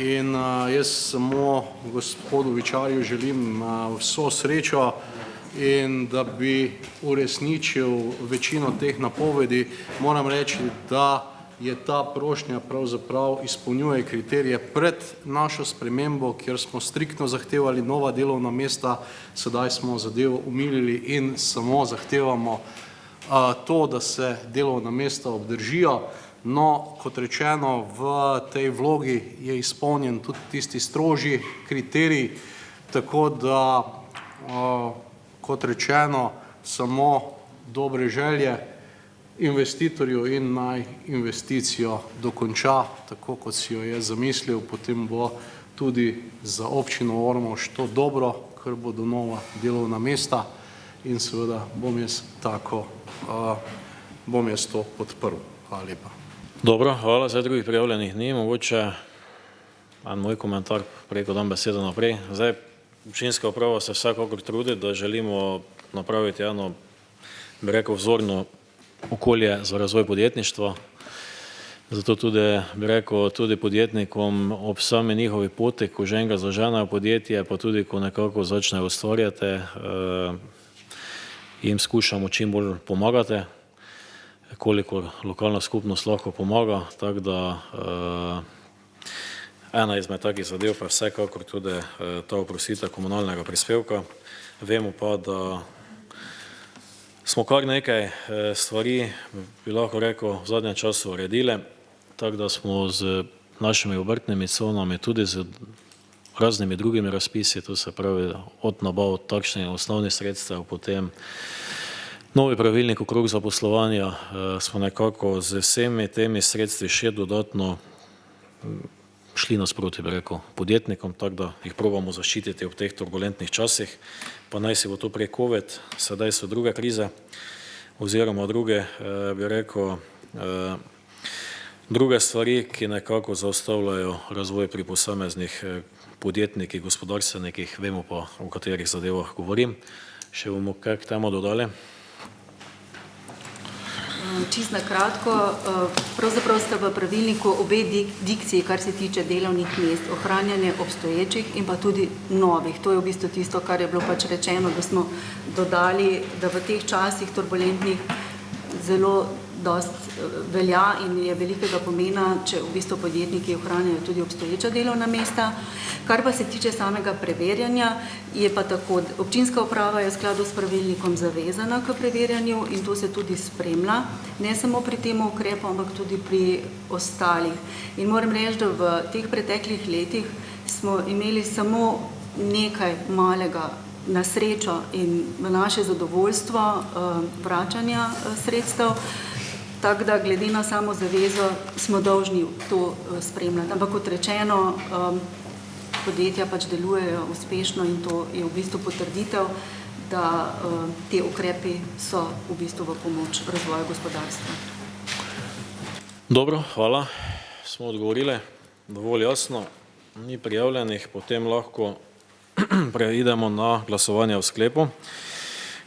In jaz samo gospodu Vičarju želim vso srečo in da bi uresničil večino teh napovedi. Moram reči, da je ta prošnja pravzaprav izpolnjuje kriterije pred našo spremembo, kjer smo striktno zahtevali nova delovna mesta, sedaj smo zadevo umilili in samo zahtevamo to, da se delovna mesta obdržijo. No, kot rečeno, v tej vlogi je izpolnjen tudi tisti strožji kriterij, tako da, kot rečeno, samo dobre želje investitorju in naj investicijo dokonča, tako kot si jo je zamislil, potem bo tudi za občino Ormož to dobro, ker bodo nova delovna mesta in seveda bom jaz to podprl. Hvala lepa. Dobro, hvala, zdaj drugih prijavljenih ni, mogoče en moj komentar, preko dam besedo naprej. Zdaj, občinska uprava se vsekakor trudi, da želimo napraviti eno, bi rekel, vzorno okolje za razvoj podjetništva. Zato tudi, bi rekel, tudi podjetnikom ob sami njihovi poti, ko že enega zaženejo podjetje, pa tudi, ko nekako začnejo ustvarjati, jim skušamo čim bolj pomagati, kolikor lokalna skupnost lahko pomaga, tako da ena izmed takih zadev pa vsekakor tudi ta oprostitev komunalnega prispevka. Vemo pa, da smo kar nekaj stvari, bi lahko rekel, v zadnjem času uredili, tako da smo z našimi obrtnimi conami, tudi z raznimi drugimi razpisi, to se pravi od nabav takšnih osnovnih sredstev, potem novi pravilnik okrog zaposlovanja, smo nekako z vsemi temi sredstvi še dodatno šli nasproti, bi rekel, podjetnikom, tako da jih probamo zaščititi ob teh turbulentnih časih, pa naj si bo to prej COVID, sedaj so druge krize. oziroma druge, bi rekel, druge stvari, ki nekako zaustavljajo razvoj pri posameznih podjetnikih, gospodarstvenikih, vemo pa, o katerih zadevah govorim. Še bomo kaj k temu dodali? Čist na kratko, pravzaprav sta v pravilniku obe dikciji, kar se tiče delovnih mest, ohranjanje obstoječih in pa tudi novih. To je v bistvu tisto, kar je bilo pač rečeno, da smo dodali, da v teh časih turbulentnih zelo dost velja in je velikega pomena, če v bistvu podjetniki ohranjajo tudi obstoječa delovna mesta. Kar pa se tiče samega preverjanja, je pa tako, občinska uprava je v skladu s pravilnikom zavezana k preverjanju in to se tudi spremlja, ne samo pri tem ukrepu, ampak tudi pri ostalih. In moram reči, da v teh preteklih letih smo imeli samo nekaj malega na srečo in v naše zadovoljstvo vračanja sredstev, tako da glede na samo zavezo smo dolžni to spremljati. Ampak kot rečeno, podjetja pač delujejo uspešno in to je v bistvu potrditev, da te ukrepi so v bistvu v pomoč razvoju gospodarstva. Dobro, hvala. Smo odgovorili. Dovolj jasno. Ni prijavljenih, potem lahko preidemo na glasovanje v sklepu,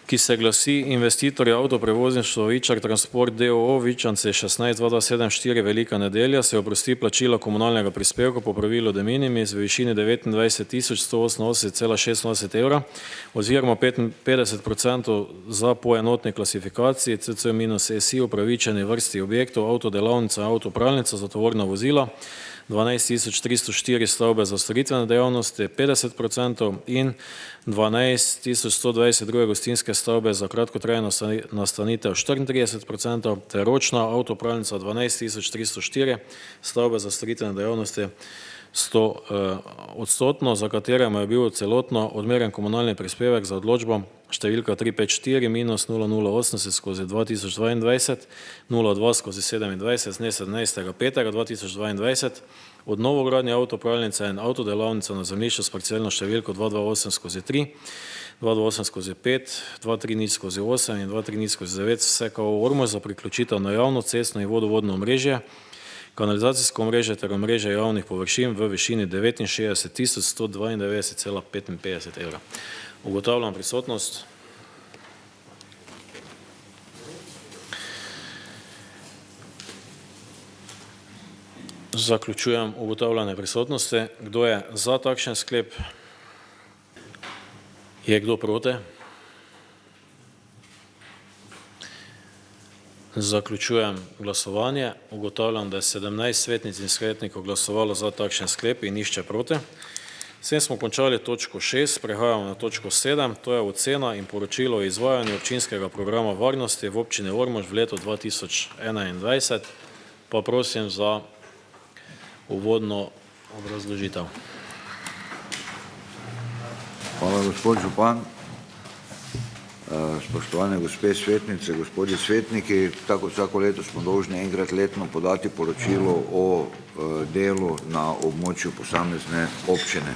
ki se glasi: investitorja avtoprevozništvo Vičar Transport d.o.o. Vičance 16-2274 Velika Nedelja se oprosti plačila komunalnega prispevka po pravilu de minimis v višini 29.188,86 evra oziroma 55% za po enotni klasifikaciji CC-SI upravičeni vrsti objektov, avtodelavnica, avtopralnica za tovorna vozila, 12.304 stavbe za storitvene dejavnosti 50% in 12.120 druge gostinske stavbe za kratkotrajno nastanitev 34% ter ročna avtopralnica 12.304 stavbe za storitvene dejavnosti 100%, za kateremu je bil celotno odmeren komunalni prispevek za odločbo številka 354-080/2022 02/27 z dne 17.5.2022 od novogradnje avtopralnice in avtodelavnice na zemljišču s parcelno številko 228/3, 228/5, 230/8 in 230/9 vse kao Ormož za priključitev na javno cestno in vodovodno omrežje, kanalizacijsko omrežje ter omrežje javnih površin v višini 69.192,55 evra. Ugotavljam prisotnost. Zaključujem ugotavljanje prisotnosti. Kdo je za takšen sklep? Je kdo proti? Zaključujem glasovanje. Ugotavljam, da je 17 svetnic in svetnikov glasovalo za takšen sklep in nišče proti. S tem smo končali točko 6, prehajamo na točko 7, to je ocena in poročilo o izvajanju občinskega programa varnosti v občini Ormož v letu 2021. Pa prosim za uvodno obrazložitev. Hvala, gospod župan. Spoštovane gospe svetnice, gospodje svetniki, tako vsako leto smo dolžni enkrat letno podati poročilo o delu na območju posamezne občine.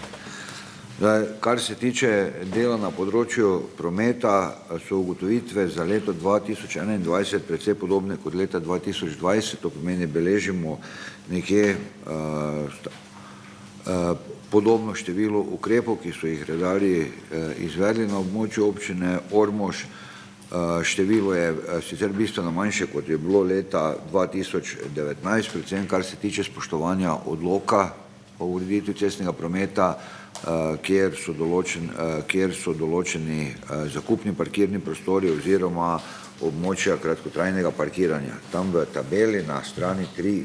Zdaj, kar se tiče dela na področju prometa, so ugotovitve za leto 2021 precej podobne kot leta 2020, to pomeni, beležimo nekje podobno število ukrepov, ki so jih redarji izvedli na območju občine Ormož. Število je sicer bistveno manjše, kot je bilo leta 2019, predvsem kar se tiče spoštovanja odloka o ureditvi cestnega prometa, kjer so določeni zakupni parkirni prostori oziroma območja kratkotrajnega parkiranja. Tam v tabeli na strani 3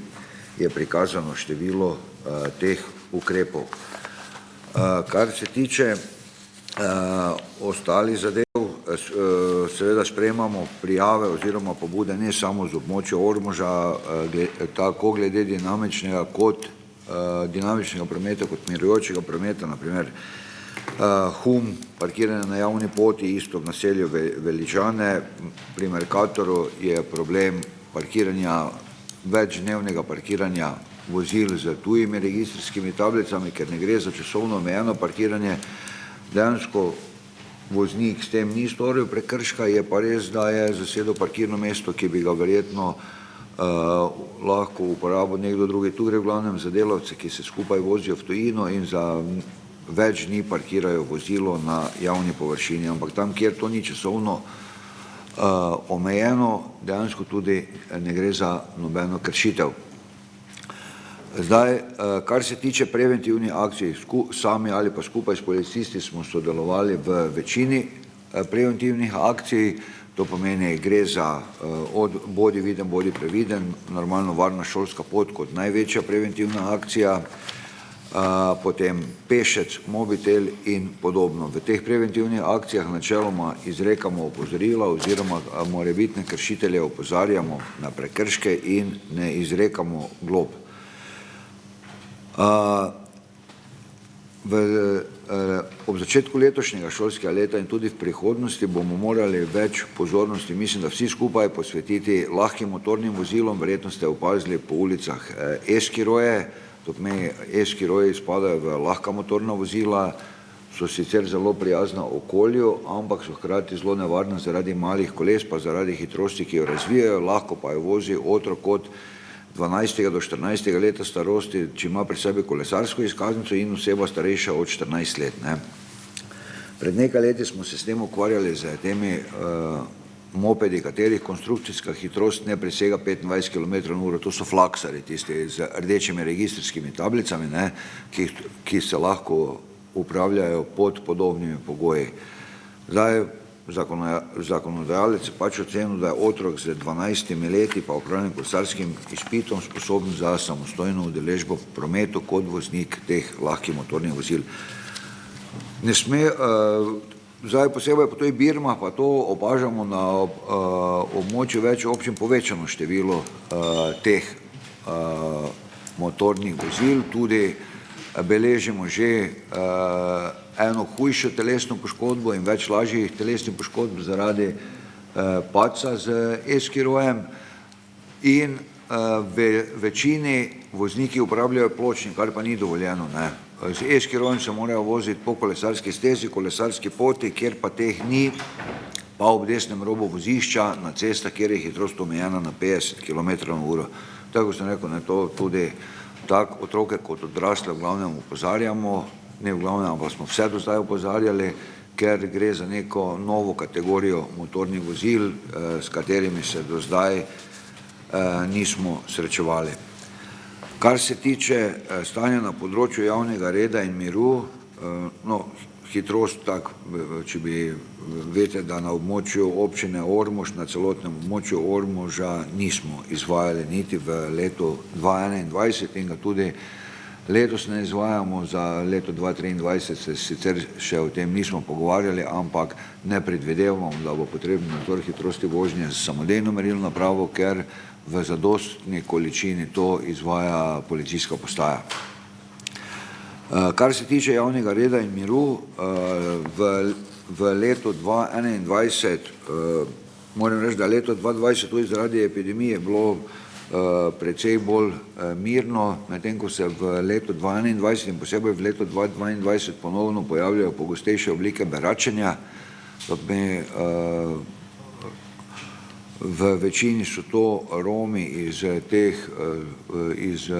je prikazano število teh ukrepov. Kar se tiče ostalih zadev, seveda sprejemamo prijave oziroma pobude ne samo z območja Ormoža, tako glede dinamičnega prometa kot mirujočega prometa, naprimer Hum, parkiranje na javni poti, isto v naselju Veličane, pri Mercatorju je problem parkiranja, večdnevnega parkiranja vozil z tujimi registrskimi tablicami, ker ne gre za časovno omejeno parkiranje. Dejansko voznik s tem ni storil prekrška, je pa res, da je zasedel parkirno mesto, ki bi ga verjetno lahko uporabil nekdo drugi. Tu gre v glavnem za delavce, ki se skupaj vozijo v tujino in za več dni parkirajo vozilo na javni površini, ampak tam, kjer to ni časovno omejeno, dejansko tudi ne gre za nobeno kršitev. Zdaj, kar se tiče preventivnih akcij, sami ali pa skupaj s policisti smo sodelovali v večini preventivnih akcij, to pomeni, gre za bodi viden, bodi previden, normalno varna šolska pot kot največja preventivna akcija, potem pešec, mobitel in podobno. V teh preventivnih akcijah načeloma izrekamo opozorila oziroma morebitne kršitelje opozarjamo na prekrške in ne izrekamo glob. Ob začetku letošnjega šolskega leta in tudi v prihodnosti bomo morali več pozornosti, mislim, da vsi skupaj posvetiti lahkim motornim vozilom. Verjetno ste opazili po ulicah e-skiroje, to pomeni e-skiroji spadajo v lahka motorna vozila, so sicer zelo prijazna okolju, ampak so hkrati zelo nevarna zaradi malih koles, pa zaradi hitrosti, ki jo razvijajo, lahko pa jo vozi otrok od 12. do 14. leta starosti, če ima pri sebi kolesarsko izkaznico in oseba starejša od 14 let. Pred nekaj leti smo se s tem ukvarjali z temi mopedi, katerih konstrukcijska hitrost ne presega 25 km/h, to so flaksari, tisti z rdečimi registrskimi tablicami, ki se lahko upravljajo pod podobnimi pogoji. Zdaj, zakonodajalec pač ocenil, da je otrok z 12 leti pa opravljenim kolesarskim izpitom sposoben za samostojno udeležbo v prometu kot voznik teh lahkih motornih vozil. Ne sme, zdaj posebej po toj Birmah, pa to opažamo na območju več občin povečano število teh motornih vozil, tudi beležimo že eno hujšo telesno poškodbo in več lažjih telesnih poškodb zaradi padca z e-skirojem in večini vozniki uporabljajo pločnik, kar pa ni dovoljeno. Z e-skirojem se morajo voziti po kolesarski stezi, kolesarski poti, kjer pa teh ni, pa ob desnem robu vozišča na cestah, kjer je hitrost omejena na 50 km/h. Tako sem rekel, da to tudi tako otroke kot odrasle v glavnem opozarjamo, ne v glavnem, ampak smo vse do zdaj opozarjali, ker gre za neko novo kategorijo motornih vozil, s katerimi se do zdaj nismo srečevali. Kar se tiče stanja na področju javnega reda in miru, hitrost, tako, če bi vedeli, da na območju občine Ormož, na celotnem območju Ormoža nismo izvajali niti v letu 2021 in ga tudi letos ne izvajamo, za leto 2023 se sicer še o tem nismo pogovarjali, ampak ne predvidevamo, da bo potrebno nadzor hitrosti vožnje z samodejno merilno napravo, ker v zadostni količini to izvaja policijska postaja. Kar se tiče javnega reda in miru, v letu 2021, moram reči, da leto 2020 tudi zaradi epidemije bilo precej bolj mirno, medtem ko se v letu 2021 in posebej v letu 2022 ponovno pojavljajo pogostejše oblike beračenja. V večini so to Romi iz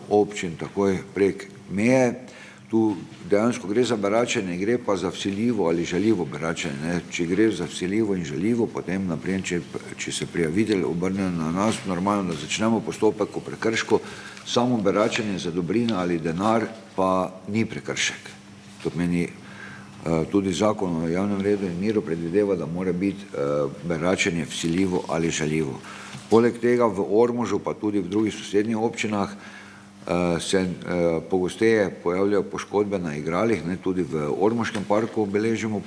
občin takoj prek meje. Tu dejansko gre za beračenje, gre pa za vsiljivo ali žaljivo beračenje. Če gre za vsiljivo in žaljivo, potem naprej, če se prijavitelj obrne na nas, normalno, da začnemo postopek o prekršku, samo beračenje za dobrino ali denar pa ni prekršek. To pomeni, tudi zakon o javnem redu in miru predvideva, da mora biti beračenje vsiljivo ali žaljivo. Poleg tega v Ormožu, pa tudi v drugih sosednjih občinah, se pogosteje pojavljajo poškodbe na igralih, tudi v Ormoškem parku beležimo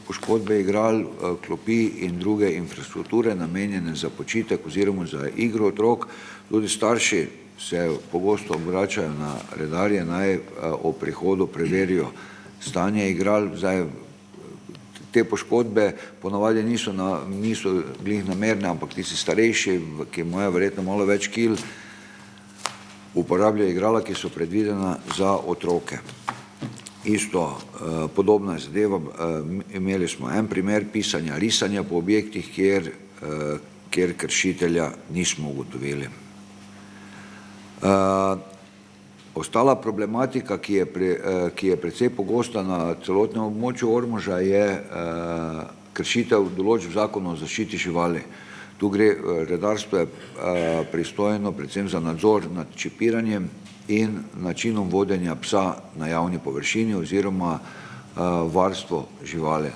poškodbe igral, klopi in druge infrastrukture namenjene za počitek oziroma za igro otrok. Tudi starši se pogosto obračajo na redarje, naj o prihodu preverijo stanje igral. Zdaj, te poškodbe ponavadi niso glih namerne, ampak tisti starejši, ki imajo verjetno malo več kil, uporabljajo igrala, ki so predvidena za otroke. isto podobna zadeva. Imeli smo en primer pisanja, risanja po objektih, kjer kršitelja nismo ugotovili. Ostala problematika, ki je precej pogosta na celotnem območju Ormoža, je kršitev določb zakona o zaščiti živali. Tu gre, redarstvo je pristojno predvsem za nadzor nad čipiranjem in načinom vodenja psa na javni površini oziroma varstvo živali.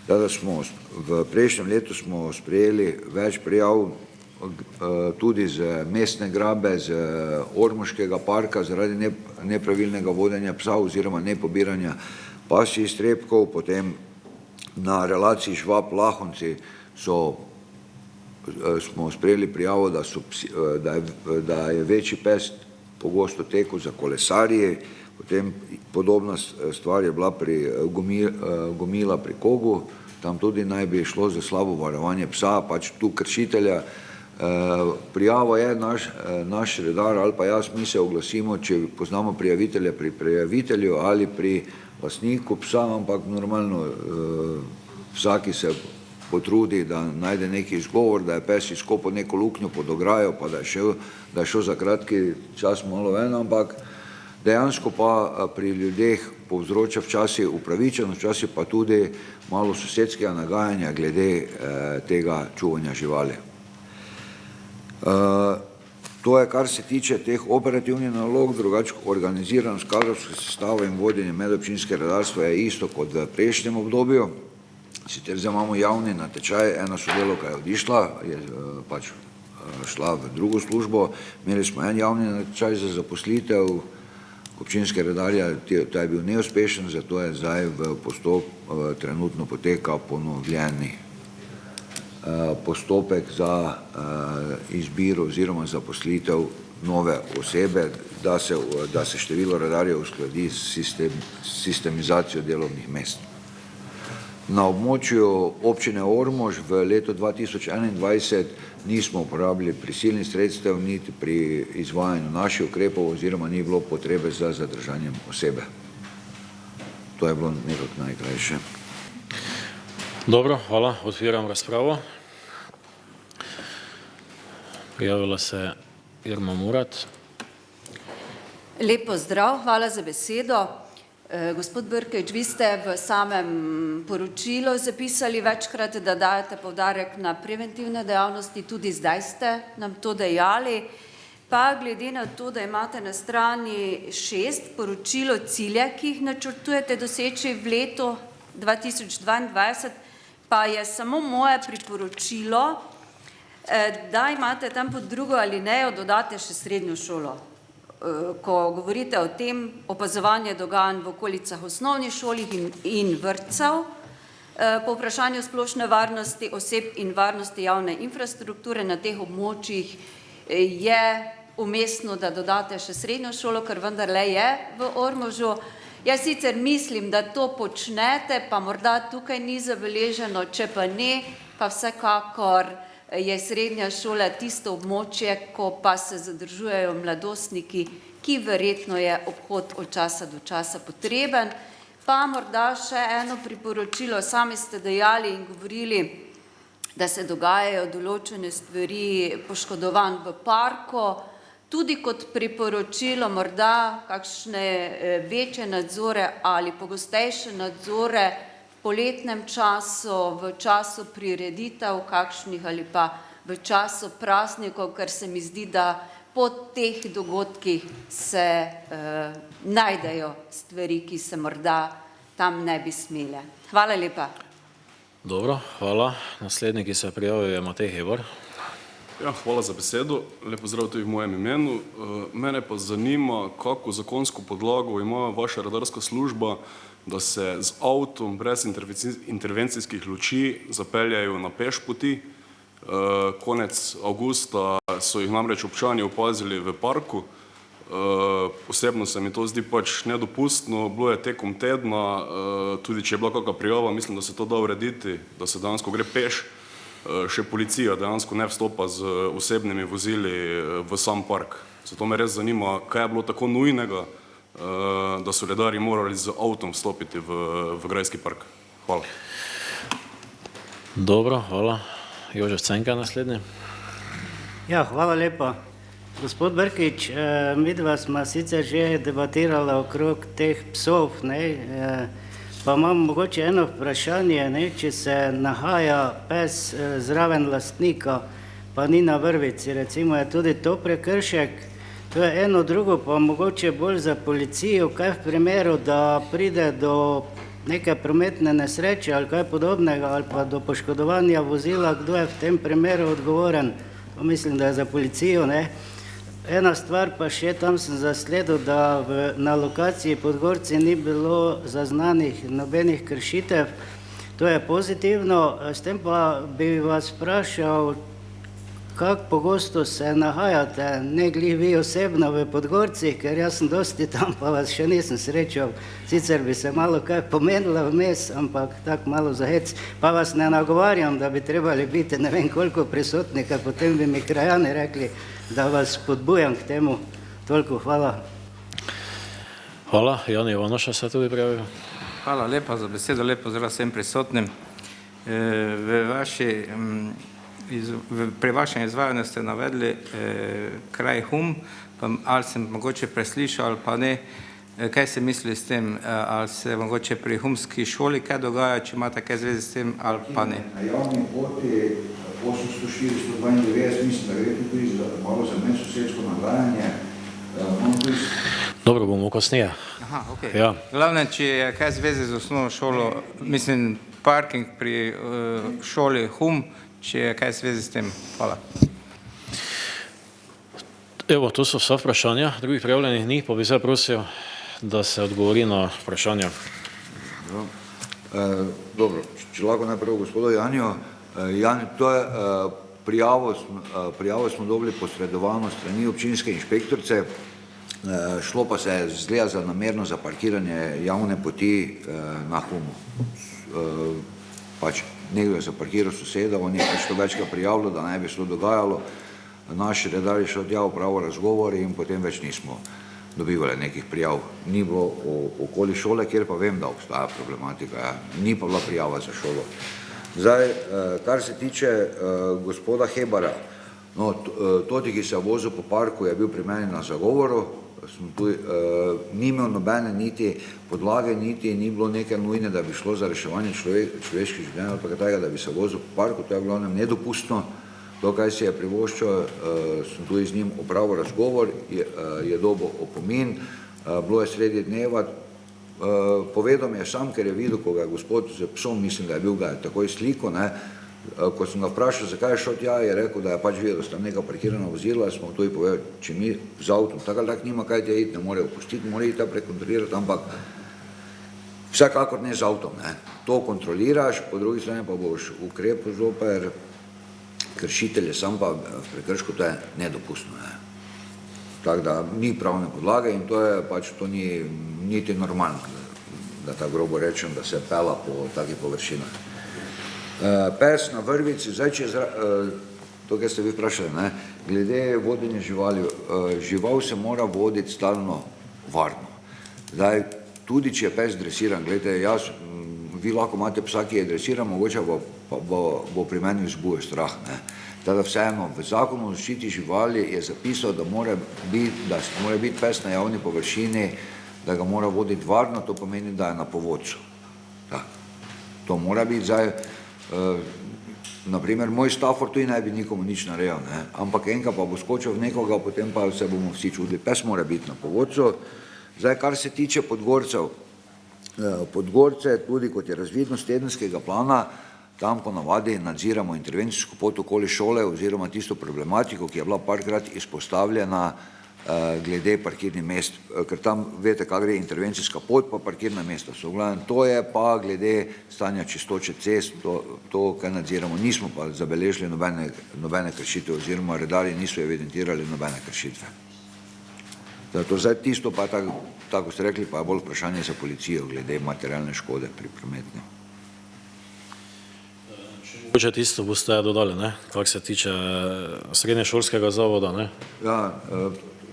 V prejšnjem letu smo sprejeli več prijav tudi z mestne grabe, z Ormoškega parka zaradi nepravilnega vodenja psa oziroma nepobiranja pasjih iztrebkov, potem na relaciji Švab-Lahonci smo sprejeli prijavo, da je večji pes pogosto tekel za kolesarji, potem podobna stvar je bila pri Gomila pri Kogu, tam tudi naj bi šlo za slabo varovanje psa, pač tu kršitelja. Prijavo je naš redar ali pa jaz, mi se oglasimo, če poznamo prijavitelja pri prijavitelju ali pri lastniku psa, ampak normalno vsaki se potrudi, da najde neki izgovor, da je pes izkopal neko luknjo pod ograjo, pa da je šel za kratki čas malo ven, ampak dejansko pa pri ljudeh povzroča včasih upravičeno, včasih pa tudi malo sosedskega nagajanja glede tega čuvanja živali. To je, kar se tiče teh operativnih nalog, drugače organiziranost, kadrovsko sestavo in vodenje medobčinske redarstva je isto kot v prejšnjem obdobju. Sicer zdaj imamo javni natečaj, ena sodelavka je odišla, je pač šla v drugo službo, imeli smo en javni natečaj za zaposlitev občinske redarja, ta je bil neuspešen, zato je zdaj v trenutno poteka ponovljeni postopek za izbiro oziroma zaposlitev nove osebe, da se število redarjev uskladi s sistemizacijo delovnih mest. Na območju občine Ormož v letu 2021 nismo uporabili prisilnih sredstev niti pri izvajanju naših ukrepov oziroma ni bilo potrebe za zadržanjem osebe. To je bilo nekako najkrajše. Dobro, hvala. Odpiram razpravo. Prijavila se Irma Murat. Lep pozdrav, hvala za besedo. Gospod Brkeč, vi ste v samem poročilu zapisali večkrat, da dajete poudarek na preventivne dejavnosti, tudi zdaj ste nam to dejali. Pa glede na to, da imate na strani 6 poročilo cilje, ki jih načrtujete doseči v letu 2022, pa je samo moje priporočilo, da imate tam pod drugo alinejo dodate še srednjo šolo. Ko govorite o tem opazovanje dogajanj v okolicah osnovnih šolih in vrtcev, po vprašanju splošne varnosti oseb in varnosti javne infrastrukture na teh območjih je umestno, da dodate še srednjo šolo, ker vendarle je v Ormožu. Jaz sicer mislim, da to počnete, pa morda tukaj ni zabeleženo, če pa ne, pa vsekakor je srednja šola tisto območje, ko pa se zadržujejo mladostniki, ki verjetno je obhod od časa do časa potreben. Pa morda še eno priporočilo, sami ste dejali in govorili, da se dogajajo določene stvari poškodovanj v parku, tudi kot priporočilo morda kakšne večje nadzore ali pogostejše nadzore v poletnem času, v času prireditev kakšnih ali pa v času praznikov, ker se mi zdi, da po teh dogodkih se najdejo stvari, ki se morda tam ne bi smele. Hvala lepa. Dobro, hvala. Naslednji, ki se prijavil, je Matej Hebor. Ja, hvala za besedo. Lep pozdrav tudi v mojem imenu. Mene pa zanima, kako zakonsko podlago ima vaša redarska služba, da se z avtom brez intervencijskih luči zapeljajo na pešpoti. Konec avgusta so jih namreč občani opazili v parku. Osebno se mi to zdi pač nedopustno. Bilo je tekom tedna, tudi če je bila kakšna prijava, mislim, da se to da urediti, da se dejansko gre peš. Še policija dejansko ne vstopa z osebnimi vozili v sam park. Zato me res zanima, kaj je bilo tako nujnega, da so redarji morali z avtom vstopiti v grajski park. Hvala. Dobro, hvala. Jožef Cenka naslednji. Ja, hvala lepa. Gospod Brkič, midva smo sicer že debatirala okrog teh psov, ne, pa imam mogoče eno vprašanje, ne, če se nahaja pes zraven lastnika, pa ni na vrvici, recimo je tudi to prekršek. To je eno, drugo pa mogoče bolj za policijo, kaj v primeru, da pride do neke prometne nesreče ali kaj podobnega, ali pa do poškodovanja vozila, kdo je v tem primeru odgovoren, pa mislim, da je za policijo, ne. Ena stvar pa še, tam sem zasledil, da na lokaciji Podgorci ni bilo zaznanih nobenih kršitev, to je pozitivno, s tem pa bi vas vprašal, kako pogosto se nahajate, ne glih vi osebno v Podgorcih, ker jaz sem dosti tam, pa vas še nisem srečal, sicer bi se malo kaj pomenila vmes, ampak tako malo za hec, pa vas ne nagovarjam, da bi trebali biti ne vem koliko prisotni, ker potem bi mi krajani rekli, da vas spodbujam k temu. Toliko, hvala. Hvala. Jan Ivanoša se tudi prijavil. Hvala lepa za besedo, lep pozdrav vsem prisotnim. Pri vašem izvajanju ste navedli kraj Hum, ali sem mogoče preslišal ali pa ne, kaj se misli s tem, ali se mogoče pri humski šoli kaj dogaja, če imate kaj zvezi s tem ali pa ne. Na javni poti 804-192, mislim, da gre tudi malo za medsosedsko nagajanje. Dobro, bomo kasneje. Aha, ok. Ja. Glavne, če je kaj zvezi z osnovno šolo, mislim, parking pri šoli Hum, če je kaj zvezi s tem. Hvala. Evo, to so vsa vprašanja, drugih prijavljenih ni, pa bi se prosil, da se odgovori na vprašanja. Dobro, če lahko najprej gospodu Janju. Jan, to je prijavo smo dobili posredovano strani občinske inšpektorice, šlo pa se zgleda za namerno za parkiranje javne poti na Humu. Pač nekdo je zaparkiral soseda, on je pač to večkrat prijavilo, da ne bi se to dogajalo. Naši redarji so odjavili pravo razgovori in potem več nismo dobivali nekih prijav. Ni bilo okoli šole, kjer pa vem, da obstaja problematika, ni pa bila prijava za šolo. Zdaj, kar se tiče gospoda Hebara, no, toti, ki se je vozil po parku, je bil pri meni na zagovoru, ni imel nobene niti podlage, niti ni bilo neke nujne, da bi šlo za reševanje človeških življenj ali pa tega, da bi se vozil po parku, to je v glavnem nedopustno. To, kaj si je privoščil, sem tudi z njim opravil razgovor, je dobil opomin, bilo je sredi dneva, povedal mi je sam, ker je videl, ko ga je gospod z psom, mislim, da je bil ga takoj sliko, ne, ko sem ga vprašal, zakaj je šel tja, je rekel, da je pač videl, da sta neka parkirana vozila, smo tudi povedali, če mi z avtom, tako ali tako nima kaj tja iti, ne more opustiti, mora iti ta prekontrolirati, ampak vsekakor ne z avtom, ne. To kontroliraš, po drugi strani pa boš ukrepil zoper kršitelje, sam pa v prekršku, to je nedopustno, ne. Tako da ni pravne podlage in to je pač, to ni niti normalno, da tako grobo rečem, da se pela po takih površinah. Pes na vrvici, zdaj, če to, kar ste vi vprašali, ne, glede vodenja živali, žival se mora voditi stalno varno. Zdaj, tudi če je pes dresiran, gledajte, vi lahko imate psa, ki je dresiran, mogoče bo pri meni vzbujal strah, ne. Teda vseeno, v zakonu o zaščiti živali je zapisal, da mora biti pes na javni površini, da ga mora voditi varno, to pomeni, da je na povodcu. To mora biti zdaj, naprimer, moj Stafford tudi ne bi nikomu nič naredil, ne, ampak enka pa bo skočil v nekoga, potem pa se bomo vsi čudili. Pes mora biti na povodcu. Zdaj, kar se tiče Podgorcev, Podgorce, tudi kot je razvidnost tedenskega plana, tam ponavadi nadziramo intervencijsko pot okoli šole oziroma tisto problematiko, ki je bila parkrat izpostavljena glede parkirnih mest, ker tam veste, kak gre intervencijska pot, pa parkirna mesta so. To je pa glede stanja čistoče cest, to, kaj nadziramo, nismo pa zabeležili nobene kršitve oziroma redarji niso evidentirali nobene kršitve. Zato zdaj tisto pa, tako ste rekli, pa je bolj vprašanje za policijo glede materialne škode pri prometni. Če tisto boste dodali, ne, kar se tiče srednješolskega zavoda, ne? Ja,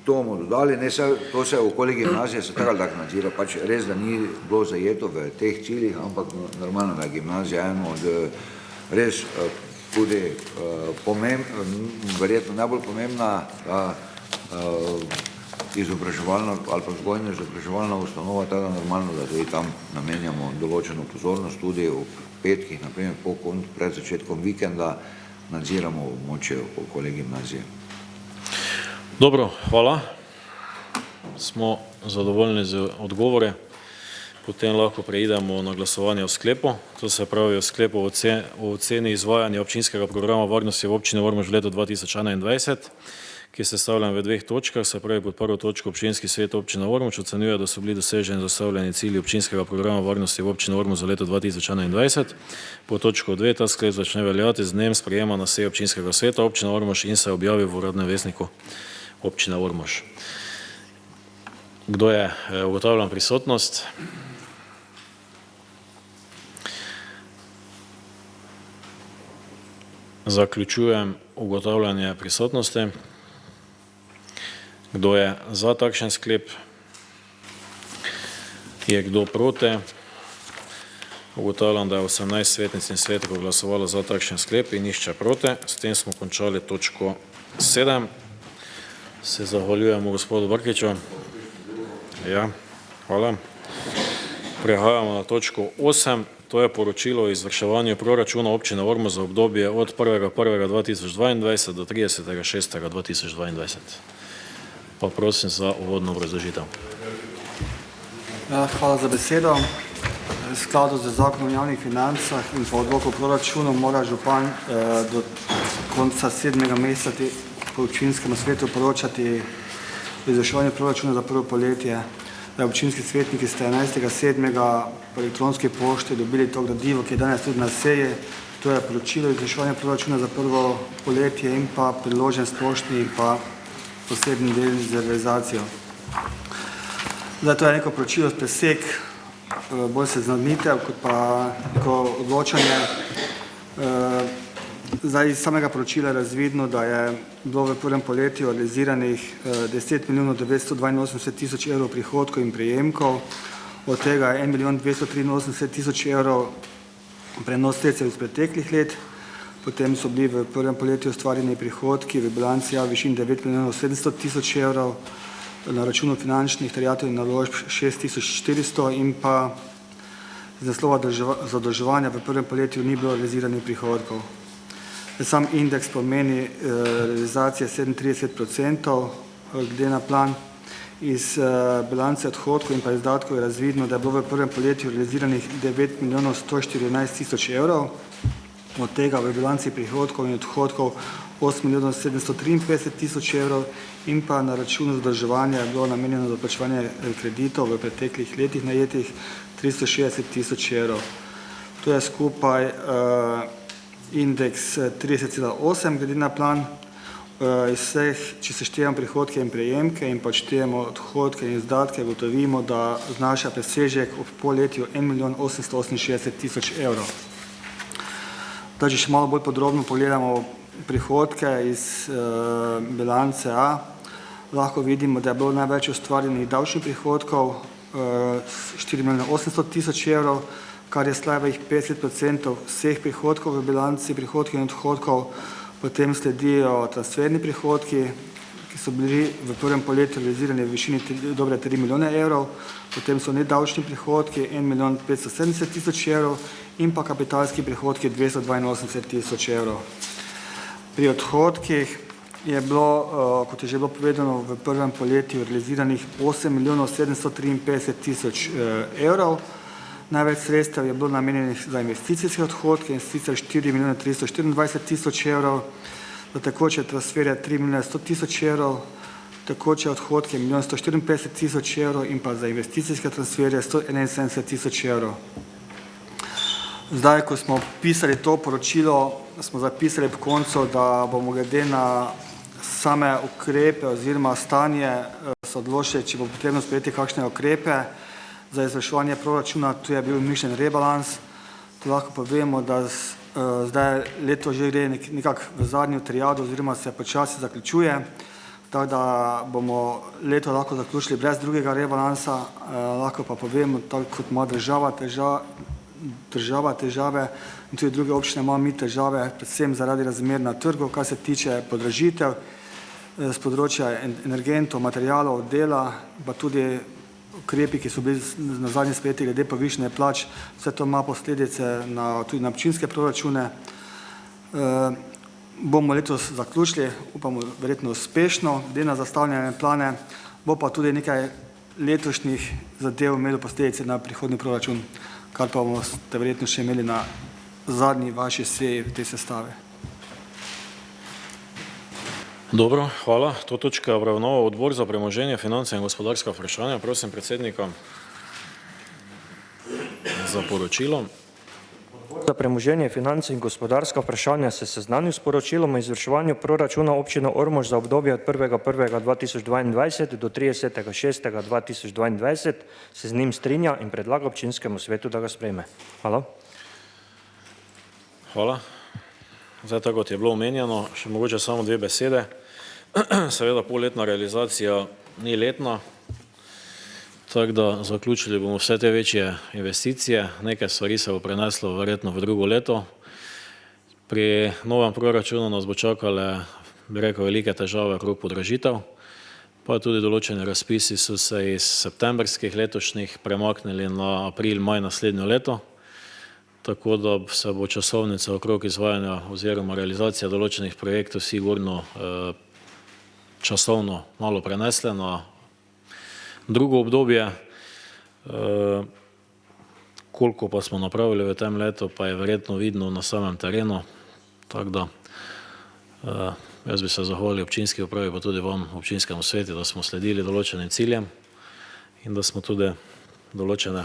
To bomo dodali, ne se, to se okoli gimnazije se tako ali tako nadzira, pač res, da ni bilo zajeto v teh ciljih, ampak normalno, da je gimnazija eno od res tudi verjetno najbolj pomembna izobraževalna ali pa vzgojna izobraževalna ustanova, tako da normalno, da tudi tam namenjamo določeno pozornost, tudi v petkih, naprimer pred začetkom vikenda, nadziramo območje okoli gimnazije. Dobro, hvala. Smo zadovoljni z odgovore. Potem lahko preidemo na glasovanje o sklepu. To se pravi o sklepu o oceni izvajanja občinskega programa varnosti v občini Ormož v letu 2021, ki je sestavljen v dveh točkah. Se pravi, pod prvo točko občinski svet občine Ormož ocenjuje, da so bili doseženi zastavljeni cilji občinskega programa varnosti v občini Ormož za leto 2021. Po točko 2 ta sklep začne veljati z dnem sprejema na seji občinskega sveta občine Ormož in se objavi v uradnem vestniku občine Ormož. Kdo je? Ugotavljam prisotnost. Zaključujem ugotavljanje prisotnosti. Kdo je za takšen sklep? Je kdo proti? Ugotavljam, da je 18 svetnic in svetnikov glasovalo za takšen sklep in nihče proti. S tem smo končali točko 7. Se zahvaljujemo gospodu Brkiću. Ja, hvala. Prehajamo na točko 8. To je poročilo o izvrševanju proračuna občine Ormož za obdobje od 1.1.2022 do 30.6.2022. Pa prosim za uvodno obrazložitev. Hvala za besedo. V skladu z zakonom o javnih financah in po odloku proračunu mora župan do konca 7. meseca po občinskemu svetu poročati o izvrševanju proračuna za prvo polletje. Občinski svetniki ste 11.7. po elektronski pošti dobili to gradivo, ki je danes tudi na seji. To je poročilo izvrševanja proračuna za prvo polletje in pa priložen splošni in pa posebni del z realizacijo. Zdaj, to je neko poročilo s presek, bolj seznanitev, kot pa neko odločanje. Zdaj, iz samega poročila je razvidno, da je bilo v prvem polletju realiziranih 10.982.000 evrov prihodkov in prejemkov, od tega je 1.283.000 evrov prenos sredstev iz preteklih let, potem so bili v prvem polletju ustvarjeni prihodki v bilanci v višini 9.700.000 evrov, na računu finančnih terjatev in naložb 6.400 in pa z naslova zadolževanja v prvem polletju ni bilo realiziranih prihodkov. Sam indeks pomeni realizacije 37% glede na plan. Iz bilance odhodkov in pa izdatkov je razvidno, da je bilo v prvem polletju realiziranih 9.114.000 evrov, od tega v bilanci prihodkov in odhodkov 8.753.000 evrov in pa na računu zadolževanja je bilo namenjeno za odplačevanje kreditov v preteklih letih najetih 360.000 evrov. To je skupaj indeks 30,8 glede na plan. Iz vseh, če seštejemo prihodke in prejemke in pa odštejemo odhodke in izdatke, gotovimo, da znaša presežek ob polletju 1.868.000 evrov. Če še malo bolj podrobno pogledamo prihodke iz bilance A, lahko vidimo, da je bilo največ ustvarjenih davčnih prihodkov 4.800.000 evrov, kar je slabih 50% vseh prihodkov v bilanci prihodkov in odhodkov. Potem sledijo transferni prihodki, ki so bili v prvem polletju realizirani v višini dobre 3 milijone evrov, potem so nedavčni prihodki 1.570.000 evrov in pa kapitalski prihodki 282.000 evrov. Pri odhodkih je bilo, kot je že bilo povedano, v prvem polletju realiziranih 8.753.000 evrov. Največ sredstev je bilo namenjenih za investicijske odhodke in sicer 4.324.000 evrov, za tekoče transferje 3.100.000 evrov, tekoče odhodke 1.154.000 evrov in pa za investicijske transferje 171.000 evrov. Zdaj, ko smo pisali to poročilo, smo zapisali po koncu, da bomo glede na same ukrepe oziroma stanje se odločili, če bo potrebno sprejeti kakšne ukrepe za izvrševanje proračuna. Tu je bil mišljen rebalans. To lahko povemo, da zdaj leto že gre nekako v zadnjo triado oziroma se počasi zaključuje. tako da bomo leto lahko zaključili brez drugega rebalansa, lahko pa povemo, tako kot ima država težave in tudi druge občine imamo mi težave, predvsem zaradi razmer na trgu, kar se tiče podražitev z področja energentov, materialov, dela, pa tudi ukrepi, ki so bili na zadnji sprejeti glede povišanja plač, vse to ima posledice tudi na občinske proračune. Bomo letos zaključili, upamo verjetno uspešno, glede na zastavljene plane, bo pa tudi nekaj letošnjih zadev imelo posledice na prihodnji proračun, kar pa boste verjetno še imeli na zadnji vaši seji v tej sestave. Dobro, hvala. To točka je obravnaval Odbor za premoženje, finance in gospodarska vprašanja. Prosim predsednika za poročilo. Za premoženje, finance in gospodarska vprašanja se seznanil s poročilom o izvrševanju proračuna občine Ormož za obdobje od 1.1.2022 do 30.6.2022, se z njim strinja in predlaga občinskemu svetu, da ga sprejme. Hvala. Hvala. Zdaj, tako kot je bilo omenjeno, še mogoče samo 2 besede. Seveda polletna realizacija ni letna, tako da zaključili bomo vse te večje investicije. Nekaj stvari se bo preneslo verjetno v drugo leto. Pri novem proračunu nas bo čakale, bi rekel, velike težave okrog podražitev, pa tudi določeni razpisi so se iz septembrskih letošnjih premaknili na april, maj naslednjo leto, tako da se bo časovnica okrog izvajanja oziroma realizacija določenih projektov sigurno časovno malo prenesle na drugo obdobje. Koliko pa smo napravili v tem letu, pa je verjetno vidno na samem terenu, tako da jaz bi se zahvalil občinski upravi, pa tudi vam, občinskemu svetu, da smo sledili določenim ciljem in da smo tudi določene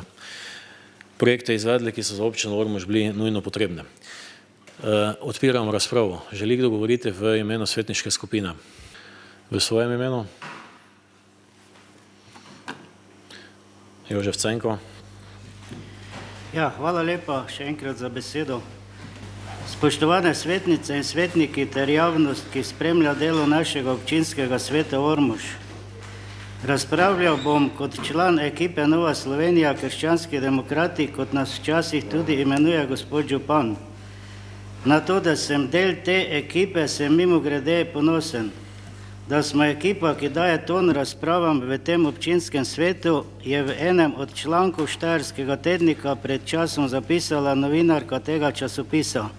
projekte izvedli, ki so za občino Ormož bili nujno potrebne. Odpiram razpravo. Želi kdo govoriti v imenu svetniške skupine? V svojem imenu? Jožef Cenko. Ja, hvala lepa še enkrat za besedo. Spoštovane svetnice in svetniki ter javnost, ki spremlja delo našega občinskega sveta Ormož. Razpravljal bom kot član ekipe Nova Slovenija, krščanski demokrati, kot nas včasih tudi imenuje gospod župan. Na to, da sem del te ekipe, sem mimogrede ponosen. Da smo ekipa, ki daje ton razpravam v tem občinskem svetu, je v enem od člankov Štajerskega tednika pred časom zapisala novinarka tega časopisa.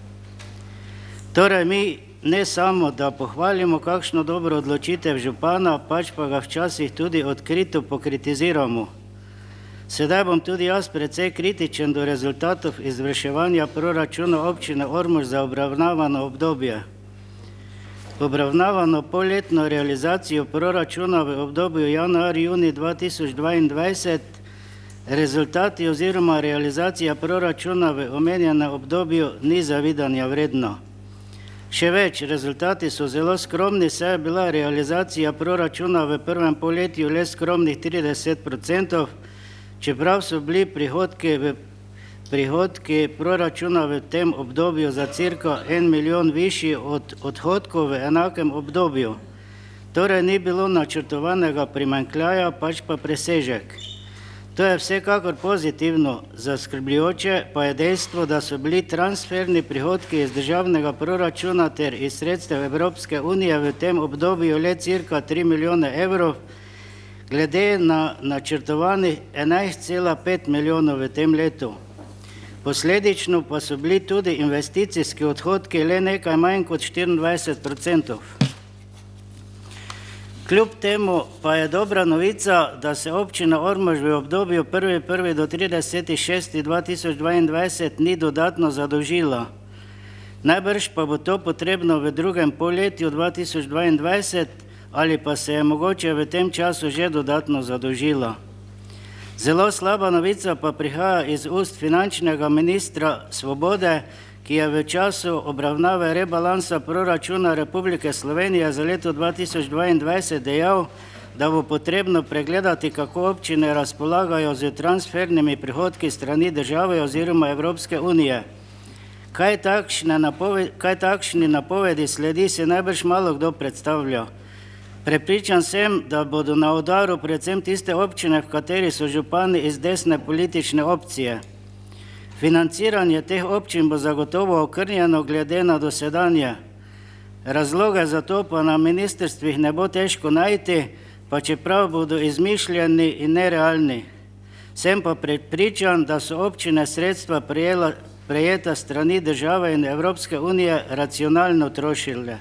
Torej mi ne samo, da pohvalimo kakšno dobro odločitev župana, pač pa ga včasih tudi odkrito pokritiziramo. Sedaj bom tudi jaz precej kritičen do rezultatov izvrševanja proračuna občine Ormož za obravnavano obdobje. Obravnavano polletno realizacijo proračuna v obdobju januar-juni 2022, rezultati oziroma realizacija proračuna v omenjenem obdobju ni zavidanja vredna. Še več, rezultati so zelo skromni, saj je bila realizacija proračuna v prvem polletju le skromnih 30%, čeprav so bili prihodki proračuna v tem obdobju za cirka 1 milijon višji od odhodkov v enakem obdobju. Torej ni bilo načrtovanega primanjkljaja, pač pa presežek. To je vsekakor pozitivno, zaskrbljujoče pa je dejstvo, da so bili transferni prihodki iz državnega proračuna ter iz sredstev Evropske unije v tem obdobju le cirka 3 milijone evrov, glede na načrtovanih 11,5 milijonov v tem letu. Posledično pa so bili tudi investicijski odhodki le nekaj manj kot 24%. Kljub temu pa je dobra novica, da se občina Ormož v obdobju 1.1. do 30.6.2022 ni dodatno zadolžila. Najbrž pa bo to potrebno v drugem polletju 2022 ali pa se je mogoče v tem času že dodatno zadolžila. Zelo slaba novica pa prihaja iz ust finančnega ministra Svobode, ki je v času obravnave rebalansa proračuna Republike Slovenije za leto 2022 dejal, da bo potrebno pregledati, kako občine razpolagajo z transfernimi prihodki strani države oziroma Evropske unije. Kaj takšni napovedi sledi, se najbrž malo kdo predstavlja. Prepričan sem, da bodo na udaru predvsem tiste občine, v kateri so župani iz desne politične opcije. Financiranje teh občin bo zagotovo okrnjeno glede na dosedanje. Razloge za to pa na ministrstvih ne bo težko najti, pa čeprav bodo izmišljeni in nerealni. Sem pa prepričan, da so občine sredstva prejeta strani države in Evropske unije racionalno trošile.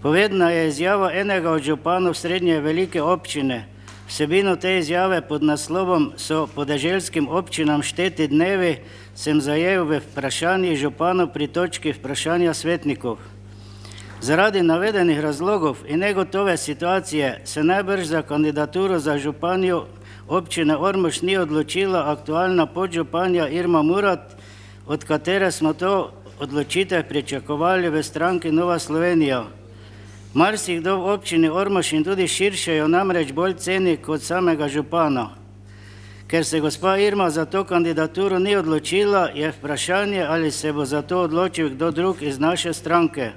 Povedna je izjava enega od županov srednje velike občine. Vsebino te izjave pod naslovom so podeželskim občinam šteti dnevi sem zajel v vprašanji županov pri točki vprašanja svetnikov. Zaradi navedenih razlogov in negotove situacije se najbrž za kandidaturo za županjo občine Ormož ni odločila aktualna podžupanja Irma Murat, od katere smo to odločitev pričakovali v stranki Nova Slovenija. Marsikdo v občini Ormož in tudi širše jo namreč bolj ceni kot samega župana. Ker se gospa Irma za to kandidaturo ni odločila, je vprašanje, ali se bo za to odločil kdo drug iz naše stranke.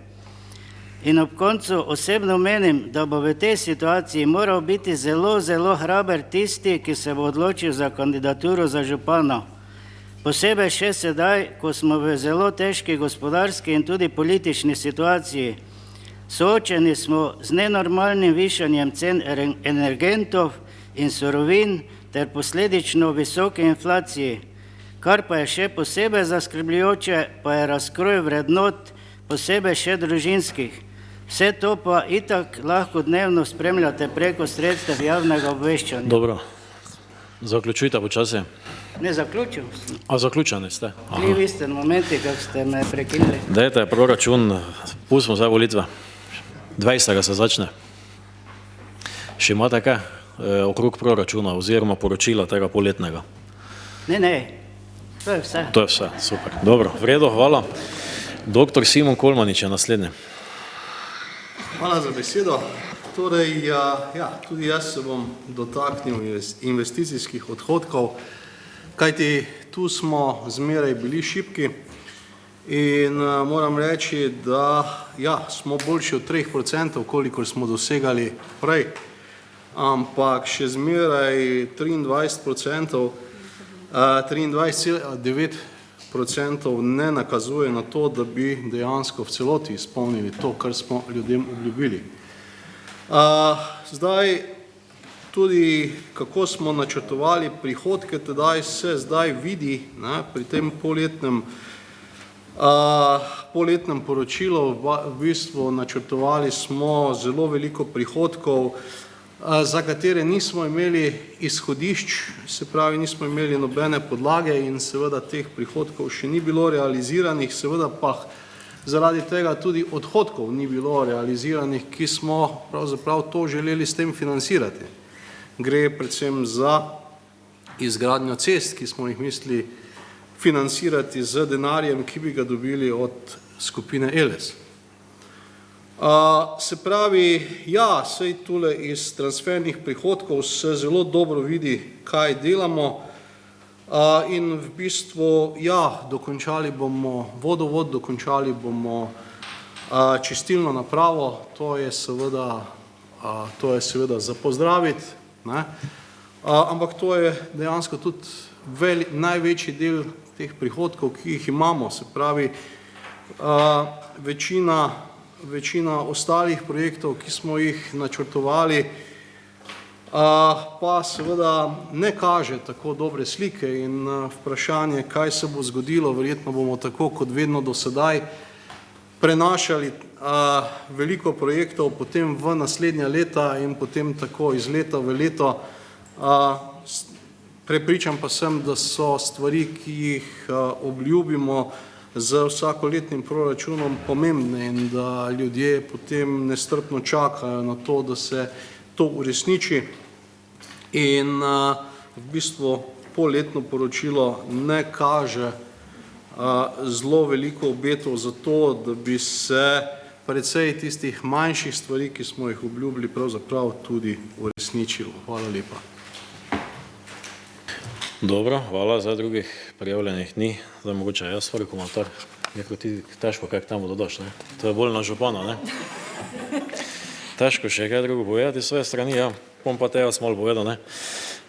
In ob koncu osebno menim, da bo v tej situaciji moral biti zelo, zelo hraber tisti, ki se bo odločil za kandidaturo za župana. Posebej še sedaj, ko smo v zelo težki gospodarski in tudi politični situaciji. Soočeni smo z nenormalnim višanjem cen energentov in surovin ter posledično visoke inflaciji. Kar pa je še posebej zaskrbljujoče, pa je razkroj vrednot, posebej še družinskih. Vse to pa itak lahko dnevno spremljate preko sredstev javnega obveščanja. Dobro. Zaključujte počasi. Ne zaključil sem. A zaključeni ste? Vi ste na momenti, kako ste me prekinili. Dajte proračun, pustimo zdaj volitve. 20. se začne. Še imate kaj okrog proračuna oziroma poročila tega poletnega? Ne, to je vse. To je vse, super. Dobro, v redu, hvala. Doktor Simon Kolmanič je naslednji. Hvala za besedo. Torej, tudi jaz se bom dotaknil investicijskih odhodkov, kajti tu smo zmeraj bili šibki in moram reči, da smo boljši od 3%, kolikor smo dosegali prej, ampak še zmeraj 23,9% ne nakazuje na to, da bi dejansko v celoti izpolnili to, kar smo ljudem obljubili. Zdaj, tudi kako smo načrtovali prihodke, tedaj se zdaj vidi pri tem poletnem poročilu, v bistvu načrtovali smo zelo veliko prihodkov, za katere nismo imeli izhodišč, se pravi, nismo imeli nobene podlage in seveda teh prihodkov še ni bilo realiziranih, seveda pa zaradi tega tudi odhodkov ni bilo realiziranih, ki smo pravzaprav to želeli s tem financirati. Gre predvsem za izgradnjo cest, ki smo jih mislili financirati z denarjem, ki bi ga dobili od skupine Eles. Se pravi, sej tule iz transfernih prihodkov se zelo dobro vidi, kaj delamo in v bistvu, dokončali bomo vodovod, dokončali bomo čistilno napravo, to je seveda za pozdraviti, ampak to je dejansko tudi največji del teh prihodkov, ki jih imamo, se pravi, večina ostalih projektov, ki smo jih načrtovali, pa seveda ne kaže tako dobre slike in vprašanje, kaj se bo zgodilo, verjetno bomo tako kot vedno do sedaj prenašali veliko projektov potem v naslednja leta in potem tako iz leta v leto. Prepričan pa sem, da so stvari, ki jih obljubimo z vsakoletnim proračunom pomembne in da ljudje potem nestrpno čakajo na to, da se to uresniči in v bistvu polletno poročilo ne kaže zelo veliko obetov za to, da bi se precej tistih manjših stvari, ki smo jih obljubili, pravzaprav tudi uresničilo. Hvala lepa. Dobro, hvala, za drugih prijavljenih ni. Zdaj mogoče jaz svoj komentar. Je ti težko, kaj k temu dodaš, ne? To je bolj na župana, ne? težko še kaj drugo povedati svoje strani, ja. Bom pa te jaz malo povedal, ne.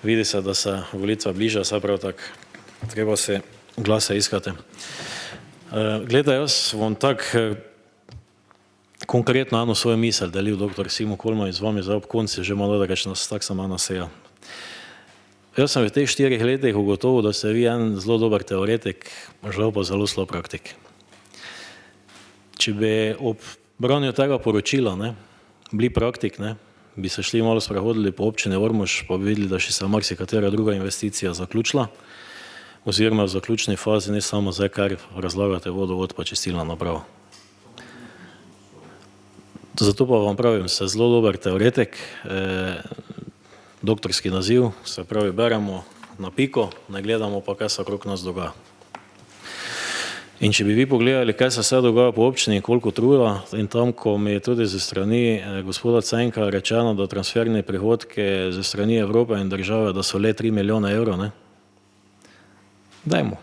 Vidi se, da se volitva bliža, se prav tako treba se glase iskati. Glede, jaz bom tako konkretno eno svojo misel delil dr. Simo Kolmo in z vami zdaj ob konci, že malo da reč nas tak sama naseja. Jaz sem v teh 4 letih ugotovil, da ste vi en zelo dober teoretik, žal pa zelo slab praktik. Če bi ob branju tega poročila, ne, bili praktik, ne, bi se šli malo sprehodili po občini Ormož, pa bi videli, da še se marsikatera druga investicija zaključila, oziroma v zaključni fazi, ne samo zdaj, kar razlagate vodovod pa čistilna naprava. Zato pa vam pravim, ste zelo dober teoretik, doktorski naziv, se pravi, beremo na piko, ne gledamo pa, kaj se okrog nas dogaja. In če bi vi pogledali, kaj se vse dogaja po občini in koliko truda, in tam, ko mi je tudi ze strani gospoda Cenka rečeno, da transferni prihodke ze strani Evrope in države, da so le 3 milijone evrov, ne? Dajmo.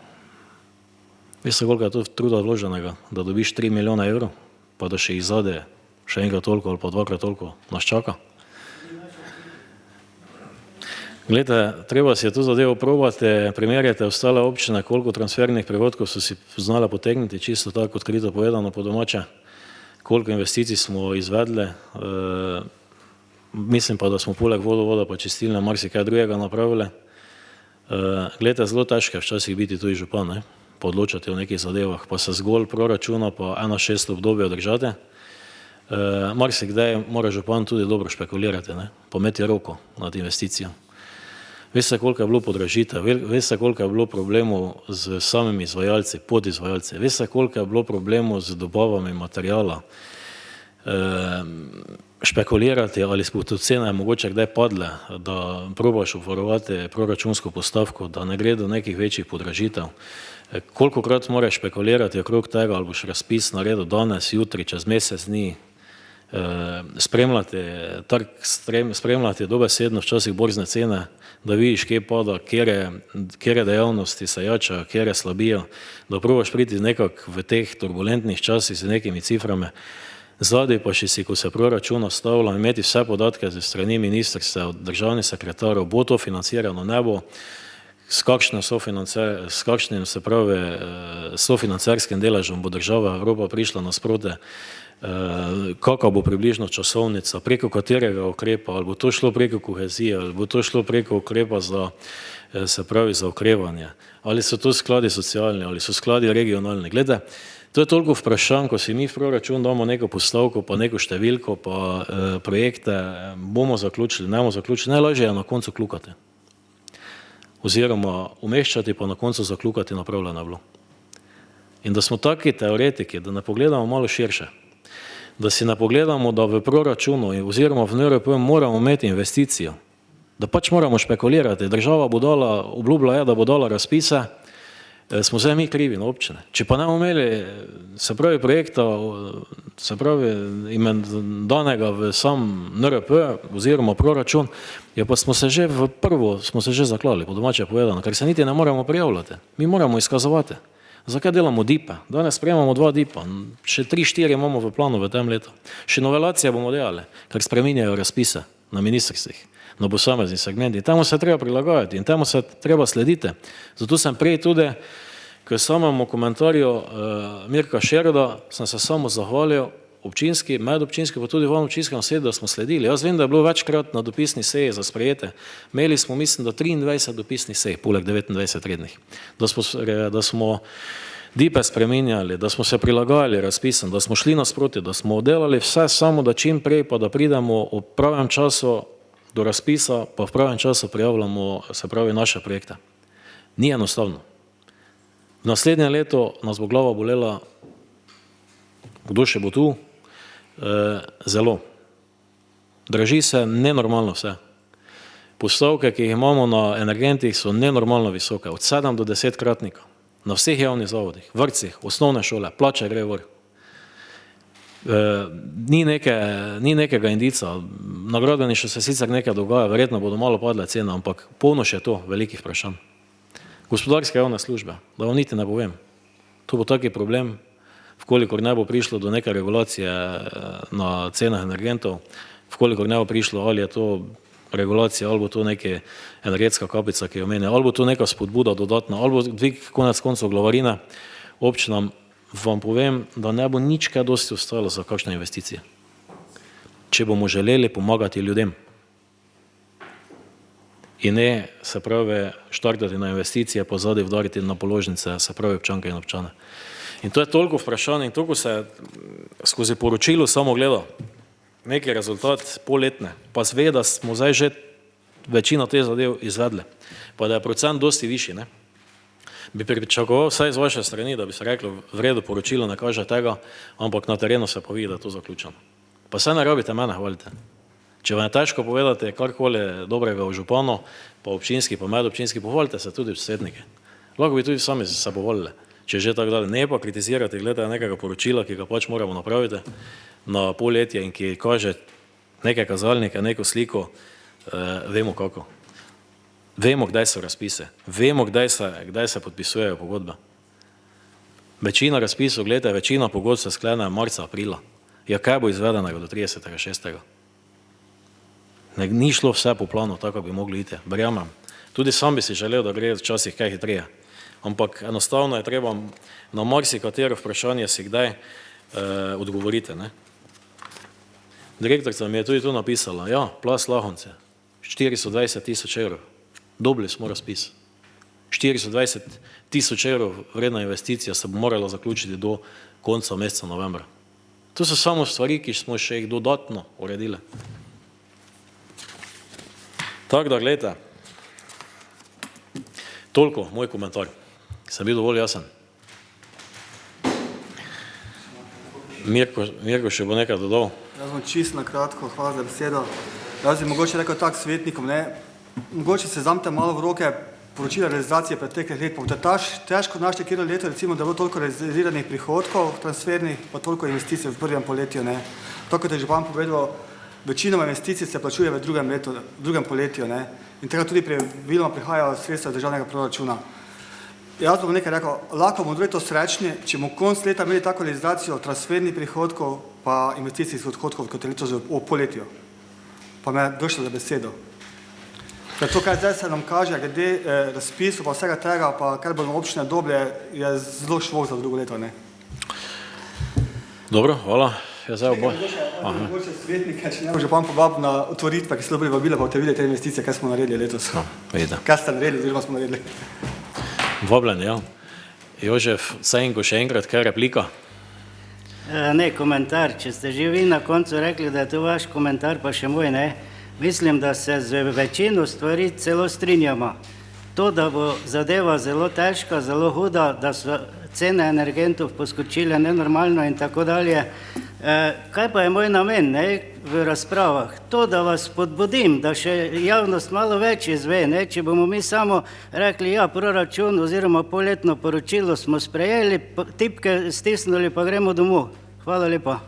Veste, koliko je to truda vloženega, da dobiš 3 milijone evrov, pa da še jih zade še enkrat toliko ali pa dvakrat toliko nas čaka. Glede, treba si je to zadevo probati, primerjate ostale občine, koliko transfernih prihodkov so si znala potegniti, čisto tako odkrito povedano po domače, koliko investicij smo izvedli, mislim pa, da smo poleg vodovoda pa čistilne marsikaj drugega napravili. Glede, zelo težko je včasih biti tudi župan, ne, pa odločati o nekih zadevah, pa se zgolj proračuna pa 1/6 obdobja držati. Marsikdaj mora župan tudi dobro špekulirati, ne, pa imeti roko nad investicijo. Veste, koliko je bilo podražitev, veste, koliko je bilo problemov z samimi izvajalci, podizvajalci, veste, koliko je bilo problemov z dobavami materijala, špekulirati, ali bodo cene mogoče kdaj padle, da probaš obvarovati proračunsko postavko, da ne gre do nekih večjih podražitev. Kolikokrat moraš špekulirati okrog tega, ali boš razpis naredil danes, jutri, čez mesec dni, spremljati trg, spremljati dobesedno včasih borzne cene, da vidiš, kje pada, kjere dejavnosti se jačajo, kjere slabijo, da probaš priti nekako v teh turbulentnih časih z nekimi ciframi. Zadaj pa še si, ko se proračuna stavlja, imeti vse podatke ze strani ministrstva, državnih sekretarjev, bo to financirano, ne bo, s kakšnim, se pravi, sofinancerskim deležem bo država Evropa prišla nasproti, kakva bo približno časovnica, preko katerega ukrepa, ali bo to šlo preko kohezije, ali bo to šlo preko ukrepa za, se pravi, za okrevanje, ali so to skladi socialni, ali so skladi regionalni. Glede, to je toliko vprašanj, ko si mi v proračun damo neko postavko, pa neko številko, pa projekte, bomo zaključili, ne bomo zaključili, najlažje je na koncu kljukati. Oziroma umeščati, pa na koncu zaklukati napravljeno bilo. In da smo taki teoretiki, da ne pogledamo malo širše, da si ne pogledamo, da v proračunu oziroma v NRP moramo imeti investicijo, da pač moramo špekulirati, država bo dala, obljubila je, da bo dala razpise, smo zdaj mi krivi na občine. Če pa ne bomo imeli, se pravi, projekta, se pravi, imen danega v sam NRP oziroma proračun, ja pa smo se že v prvo, smo se že zaklali, po domače povedano, ker se niti ne moramo prijavljati. Mi moramo izkazovati. Zakaj delamo DIP-e? Danes sprejemamo 2 DIP-a, še 3-4 imamo v planu v tem letu. Še novelacije bomo delali, ker spreminjajo razpise na ministrstvih, na posamezni segmenti. Temu se treba prilagajati in temu se treba slediti. Zato sem prej tudi, k samemu komentarju Mirka Šerda, sem se samo zahvalil občinski, medobčinski, pa tudi vam občinskem svetu, da smo sledili. Jaz vem, da je bilo večkrat na dopisni seji za sprejete. Imeli smo, mislim, da 23 dopisnih sej, poleg 29 rednih. Da smo DIP-e spreminjali, da smo se prilagajali razpisom, da smo šli nasproti, da smo delali vse samo, da čim prej pa da pridemo v pravem času do razpisa, pa v pravem času prijavljamo, se pravi, naše projekte. Ni enostavno. V naslednjem letu nas bo glava bolela, kdo še bo tu, zelo. Draži se nenormalno vse. Postavke, ki jih imamo na energentih, so nenormalno visoke, od 7 do 10 kratnika. Na vseh javnih zavodih, vrtcih, osnovne šole, plače gre gor. Ni nekega indica, na gradbeništvu se sicer nekaj dogaja, verjetno bodo malo padle cene, ampak polno še to velikih vprašanj. Gospodarske javne službe, da vam niti ne povem, to bo taki problem, vkolikor ne bo prišlo do neke regulacije na cenah energentov, Vkolikor ne bo prišlo, ali je to regulacija, ali bo to neka energetska kapica, ki jo meni, ali bo to neka spodbuda dodatna, ali bo dvig konec koncev glavarine občinam, vam povem, da ne bo nič kaj dosti ostalo za kakšne investicije. Če bomo želeli pomagati ljudem in ne, se pravi, štartati na investicije, pa zadaj vdariti na položnice, se pravi, občanke in občane. In to je toliko vprašanj in toliko se skozi poročilo samo gleda. Neki rezultat polletne, pa zve, da smo zdaj že večino teh zadev izvedli, pa da je procent dosti višji, ne. Bi pričakoval vsaj z vaše strani, da bi se reklo, v redu, poročilo ne kaže tega, ampak na terenu se pa vidi, da je to zaključeno. Pa se ne rabite mene hvalite. Če vam je težko povedati karkoli dobrega o županu, pa občinski, pa medobčinski, pohvalite se tudi v svetnike. Lahko bi tudi sami se pohvalili, če že tako dalje. Ne pa kritizirati, gledajte nekega poročila, ki ga pač moramo napraviti na polletje in ki kaže neke kazalnike, neko sliko, vemo kako. Vemo, kdaj so razpise, vemo, kdaj se podpisujejo pogodbe. Večina razpisov, gledajte, večina pogodb se sklene marca, aprila. Ja, kaj bo izvedenega do 30.6. Ni šlo vse po planu, tako bi mogli iti, verjamem. Tudi sam bi si želel, da gre včasih kaj hitreje. Ampak enostavno je treba na marsikatero vprašanje si kdaj odgovoriti, ne. Direktorica mi je tudi tu napisala, ja, Plas Lahonce, 420.000 evrov. Dobili smo razpis. 420.000 evrov vredna investicija se bo morala zaključiti do konca meseca novembra. To so samo stvari, ki smo še jih dodatno uredili. Tako da, gledajte, toliko moj komentar. Sem bil dovolj jasen. Mirko še bo nekaj dodal. Jaz bom čisto na kratko, hvala za besedo. Jaz bi mogoče rekel tak svetnikom, ne, mogoče se zamte malo v roke poročila realizacije preteklih let, pa boste težko našli kjer leto, recimo, da bo toliko realiziranih prihodkov transfernih, pa toliko investicij v prvem poletju, ne. To, kot je župan povedal, večinoma investicij se plačuje v drugem poletju, ne, in tega tudi praviloma prihajajo sredstva državnega proračuna. Jaz bom nekaj rekel, lahko bomo to srečni, če bomo konc leta imeli tako realizacijo transfernih prihodkov pa investicijskih odhodkov, kot je letos v poletju. Pa me došlo za besedo. Ker to, kaj zdaj se nam kaže, glede razpisov pa vsega tega, pa kar bomo občine doble, je zelo šlo za drugo leto, ne. Dobro, hvala. Mogoče svetnike, če ne bo župan povabil na otvoritve, ki so dobili vabila, pa boste videli te investicije, kaj smo naredili letos. Kaj ste naredili, oziroma smo naredili. Vabljeni, ja. Jožef Cenko, še enkrat, kaj replika? Ne, komentar. Če ste že vi na koncu rekli, da je to vaš komentar, pa še moj, ne. Mislim, da se z večino stvari celo strinjamo. To, da bo zadeva zelo težka, zelo huda, da so cene energentov poskočile nenormalno in tako dalje. Kaj pa je moj namen, ne, v razpravah? To, da vas spodbudim, da še javnost malo več izve, ne, če bomo mi samo rekli, ja, proračun oziroma polletno poročilo smo sprejeli, tipke stisnili, pa gremo domov. Hvala lepa.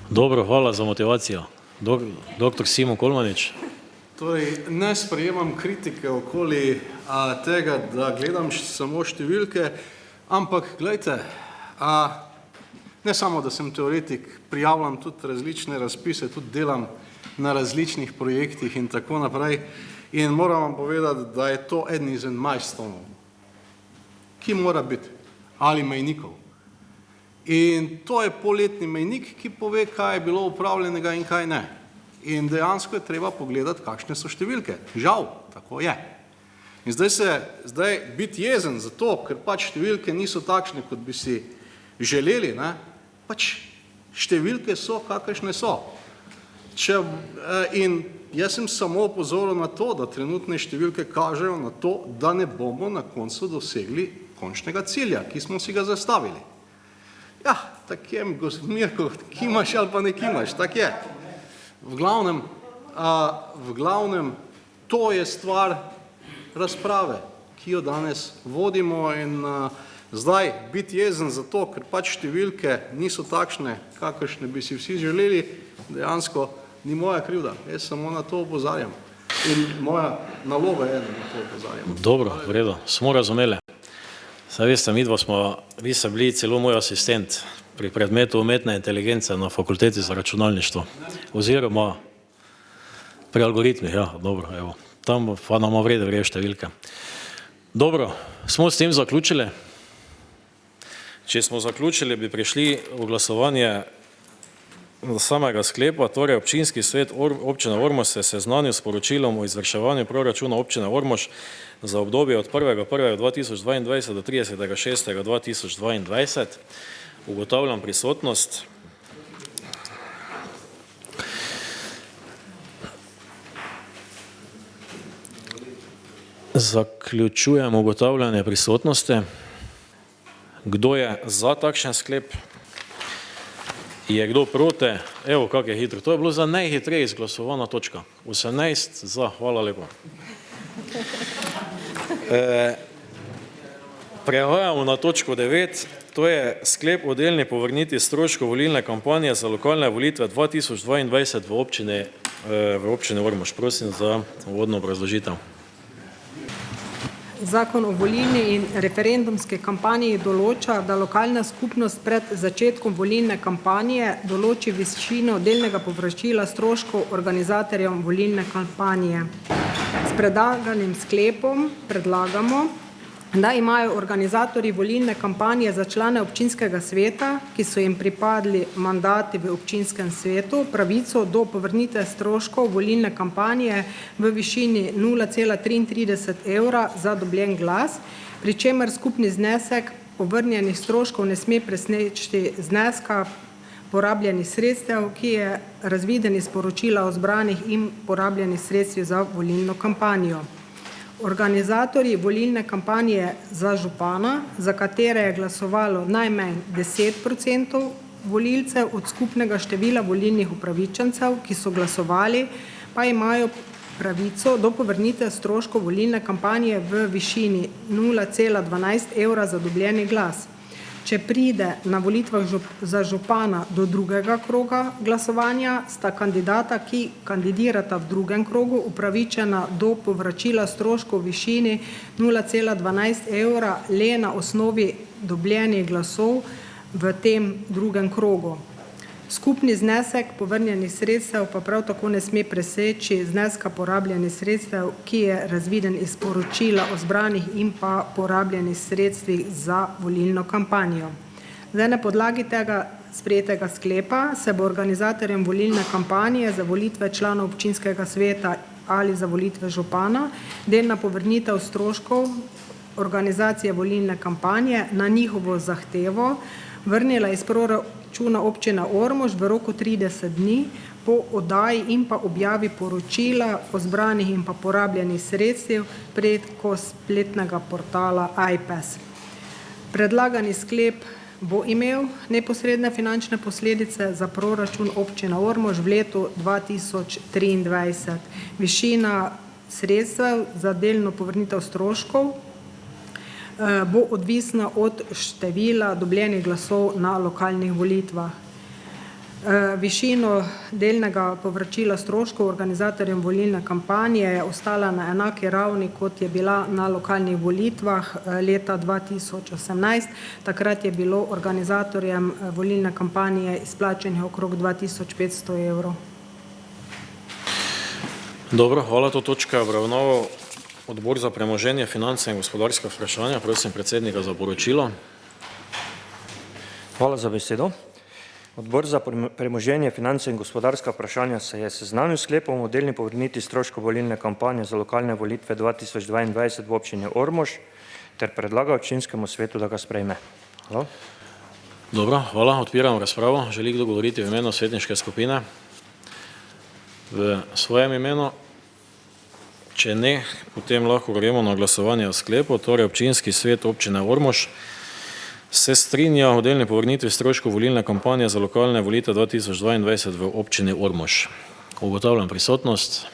Dobro, hvala za motivacijo. Doktor Simon Kolmanič. Torej, ne sprejemam kritike okoli tega, da gledam samo številke, ampak, gledajte, ne samo, da sem teoretik, prijavljam tudi različne razpise, tudi delam na različnih projektih in tako naprej. In moram vam povedati, da je to eden izmed milestonov, ki mora biti, ali mejnikov. In to je polletni mejnik, ki pove, kaj je bilo upravljenega in kaj ne. In dejansko je treba pogledati, kakšne so številke. Žal, tako je. In zdaj biti jezen za to, ker pač številke niso takšne, kot bi si želeli, ne, pač številke so, kakršne so. In jaz sem samo opozoril na to, da trenutne številke kažejo na to, da ne bomo na koncu dosegli končnega cilja, ki smo si ga zastavili. Ja, tak je, Mirko, kimaš ali pa ne kimaš, tak je. V glavnem, to je stvar razprave, ki jo danes vodimo in zdaj biti jezen za to, ker pač številke niso takšne, kakršne bi si vsi želeli, dejansko ni moja krivda. Jaz samo na to opozarjam. In moja naloga je, da na to opozarjam. Dobro, v redu, smo razumeli. Saj veste, vi ste bili celo moj asistent pri predmetu umetne inteligence na fakulteti za računalništvo. Oziroma Pri algoritmih, ja, dobro, evo. Tam pa nam v redu gre številke. Dobro, smo s tem zaključili. Če smo zaključili, bi prišli v glasovanje samega sklepa, torej občinski svet občine Ormož se seznanil s poročilom o izvrševanju proračuna občine Ormož za obdobje od 1.1.2022 do 30.6.2022. Ugotavljam prisotnost. Zaključujem ugotavljanje prisotnosti. Kdo je za takšen sklep? Je kdo proti? Evo, kak je hitro. To je bilo za najhitreje izglasovana točka. 18 za, hvala lepo. Prehajamo na točko 9. To je sklep o delni povrnitvi stroškov volilne kampanje za lokalne volitve 2022 v občini Ormož. Prosim za uvodno obrazložitev. Zakon o volilni in referendumski kampanji določa, da lokalna skupnost pred začetkom volilne kampanje določi višino delnega povračila stroškov organizatorjem volilne kampanje. S predlaganim sklepom predlagamo, da imajo organizatorji volilne kampanje za člane občinskega sveta, ki so jim pripadli mandati v občinskem svetu, pravico do povrnitve stroškov volilne kampanje v višini 0,33 evra za dobljen glas, pri čemer skupni znesek povrnjenih stroškov ne sme preseči zneska porabljenih sredstev, ki je razviden iz poročila o zbranih in porabljenih sredstvih za volilno kampanjo. Organizatorji volilne kampanje za župana, za katere je glasovalo najmanj 10% volilcev od skupnega števila volilnih upravičencev, ki so glasovali, pa imajo pravico do povrnitve stroškov volilne kampanje v višini 0,12 evra za dobljeni glas. Če pride na volitvah za župana do drugega kroga glasovanja, sta kandidata, ki kandidirata v drugem krogu, upravičena do povračila stroškov v višini 0,12 evra le na osnovi dobljenih glasov v tem drugem krogu. Skupni znesek povrnjenih sredstev pa prav tako ne sme preseči zneska porabljenih sredstev, ki je razviden iz poročila o zbranih in pa porabljenih sredstvih za volilno kampanjo. Zdaj na podlagi tega sprejetega sklepa se bo organizatorjem volilne kampanje za volitve članov občinskega sveta ali za volitve župana delna povrnitev stroškov organizacije volilne kampanje na njihovo zahtevo vrnila iz proračuna občine Ormož v roku 30 dni po oddaji in pa objavi poročila o zbranih in pa porabljenih sredstev preko spletnega portala iPes. Predlagani sklep bo imel neposredne finančne posledice za proračun občine Ormož v letu 2023. Višina sredstev za delno povrnitev stroškov bo odvisna od števila dobljenih glasov na lokalnih volitvah. Višino delnega povračila stroškov organizatorjem volilne kampanje je ostala na enaki ravni, kot je bila na lokalnih volitvah leta 2018. Takrat je bilo organizatorjem volilne kampanje izplačenih okrog 2500 evrov. Dobro, hvala, to točka je obravnaval Odbor za premoženje, finance in gospodarska vprašanja. Prosim predsednika za poročilo. Hvala za besedo. Odbor za premoženje, finance in gospodarska vprašanja se je seznanil s sklepom o delni povrnitvi stroškov volilne kampanje za lokalne volitve 2022 v občini Ormož ter predlaga občinskemu svetu, da ga sprejme. Hvala. Dobro, hvala. Odpiram razpravo. Želi kdo govoriti v imenu svetniške skupine? V svojem imenu? Če ne, potem lahko gremo na glasovanje o sklepu. Torej, občinski svet občine Ormož se strinja o delni povrnitvi stroškov volilne kampanje za lokalne volitve 2022 v občini Ormož. Ugotavljam prisotnost.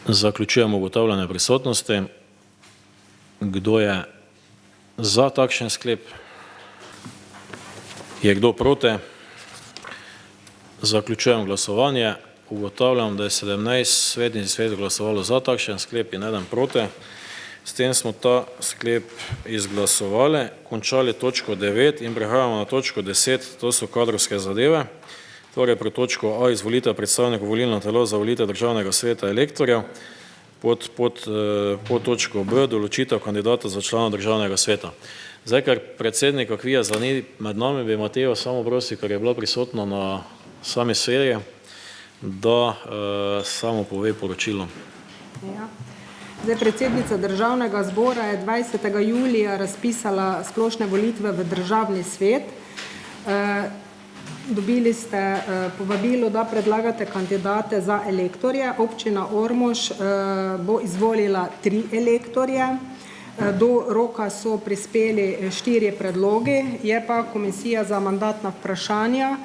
Zaključujem ugotavljanje prisotnosti. Kdo je za takšen sklep? Je kdo proti? Zaključujem glasovanje. Ugotavljam, da je 17 svetnic in svetov glasovalo za takšen sklep in eden proti. S tem smo ta sklep izglasovali, končali točko 9 in prehajamo na točko 10, to so kadrovske zadeve. Torej pri točko A izvolitev predstavnikov volilno telo za volitev državnega sveta elektorjev, pod točko B določitev kandidata za člana državnega sveta. Zdaj, ker predsednik Akvija ni med nami, bi Matejo samo prosil, ker je bila prisotna na sami seji, da samo pove poročilo. Ja. Zdaj, predsednica državnega zbora je 20. julija razpisala splošne volitve v državni svet. Dobili ste povabilo, da predlagate kandidate za elektorje. Občina Ormož bo izvolila 3 elektorje. Do roka so prispeli 4 predlogi, je pa Komisija za mandatna vprašanja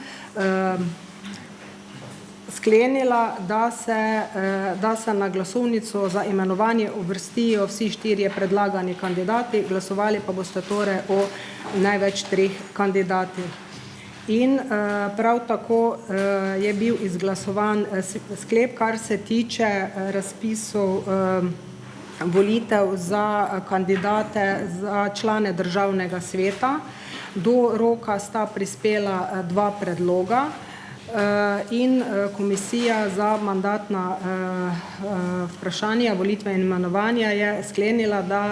sklenila, da se na glasovnico za imenovanje uvrstijo vsi 4 predlagani kandidati, glasovali pa boste torej o največ 3 kandidatih. In prav tako je bil izglasovan sklep, kar se tiče razpisov volitev za kandidate za člane državnega sveta. Do roka sta prispela 2 predloga in Komisija za mandatna vprašanja, volitve in imenovanja je sklenila, da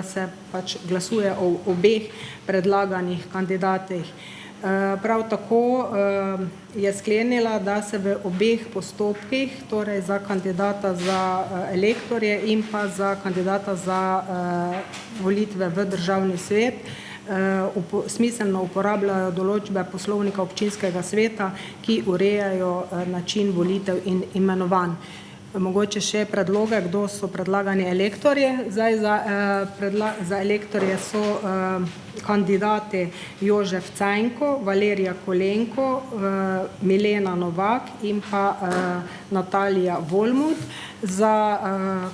se pač glasuje o obeh predlaganih kandidatih. Prav tako je sklenila, da se v obeh postopkih, torej za kandidata za elektorje in pa za kandidata za volitve v državni svet, smiselno uporabljajo določbe poslovnika občinskega sveta, ki urejajo način volitev in imenovanj. Mogoče še predloge, kdo so predlagani elektorje. Zdaj za elektorje so kandidati Jožef Cajnko, Valerija Kolenko, Milena Novak in pa Natalija Volmut. Za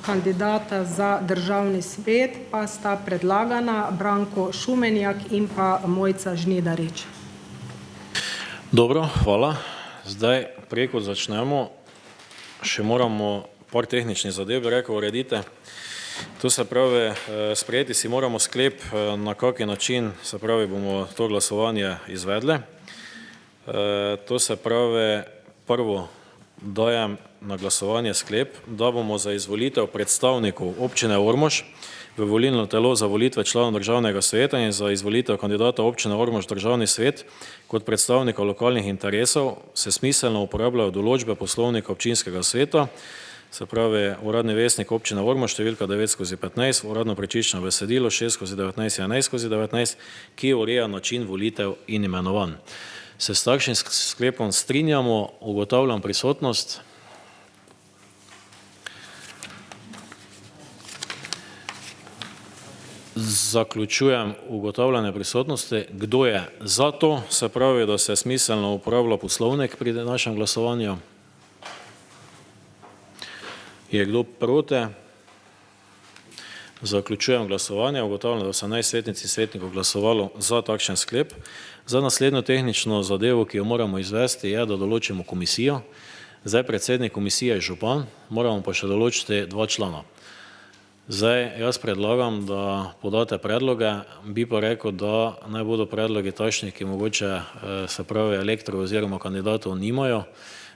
kandidata za državni svet pa sta predlagana Branko Šumenjak in pa Mojca Žnidarič. Dobro, hvala. Zdaj preko začnemo. Še moramo par tehničnih zadev, bi rekel, urediti. To se pravi, sprejeti si moramo sklep, na kaki način se pravi bomo to glasovanje izvedli. To se pravi, prvo dajem na glasovanje sklep, da bomo za izvolitev predstavnikov občine Ormož v volilno telo za volitve članov državnega sveta in za izvolitev kandidata občine Ormož državni svet kot predstavnika lokalnih interesov se smiselno uporabljajo določbe poslovnika občinskega sveta, se pravi uradni vestnik občine Ormož številka 9/15, uradno prečiščeno besedilo 6/19 in 11/19, ki ureja način volitev in imenovanj. Se s takšnim sklepom strinjamo, ugotavljam prisotnost. Zaključujem ugotavljanje prisotnosti. Kdo je za to, se pravi, da se smiselno uporablja poslovnik pri našem glasovanju? Je kdo proti? Zaključujem glasovanje. Ugotavljam, da 18 svetnic in svetnikov glasovalo za takšen sklep. Za naslednjo tehnično zadevo, ki jo moramo izvesti, je, da določimo komisijo. Zdaj predsednik komisije je župan, moramo pa še določiti 2 člana. Zdaj, jaz predlagam, da podate predloge, bi pa rekel, da naj bodo predlogi takšni, ki mogoče se pravi elektorov oziroma kandidatov nimajo.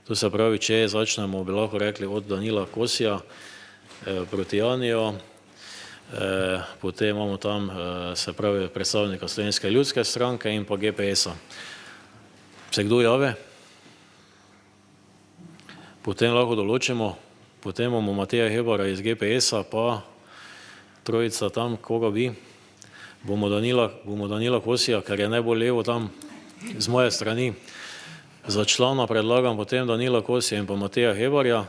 To se pravi, če začnemo, bi lahko rekli od Danila Kosija proti Janijo, potem imamo tam, se pravi, predstavnika Slovenske ljudske stranke in pa GPS-a. Se kdo jave? Potem lahko določimo, potem imamo Mateja Hebara iz GPS-a, pa trojica tam, koga bi, bomo Danila Kosija, ker je najbolj levo tam z moje strani. Za člana predlagam potem Danila Kosija in pa Mateja Hebarja.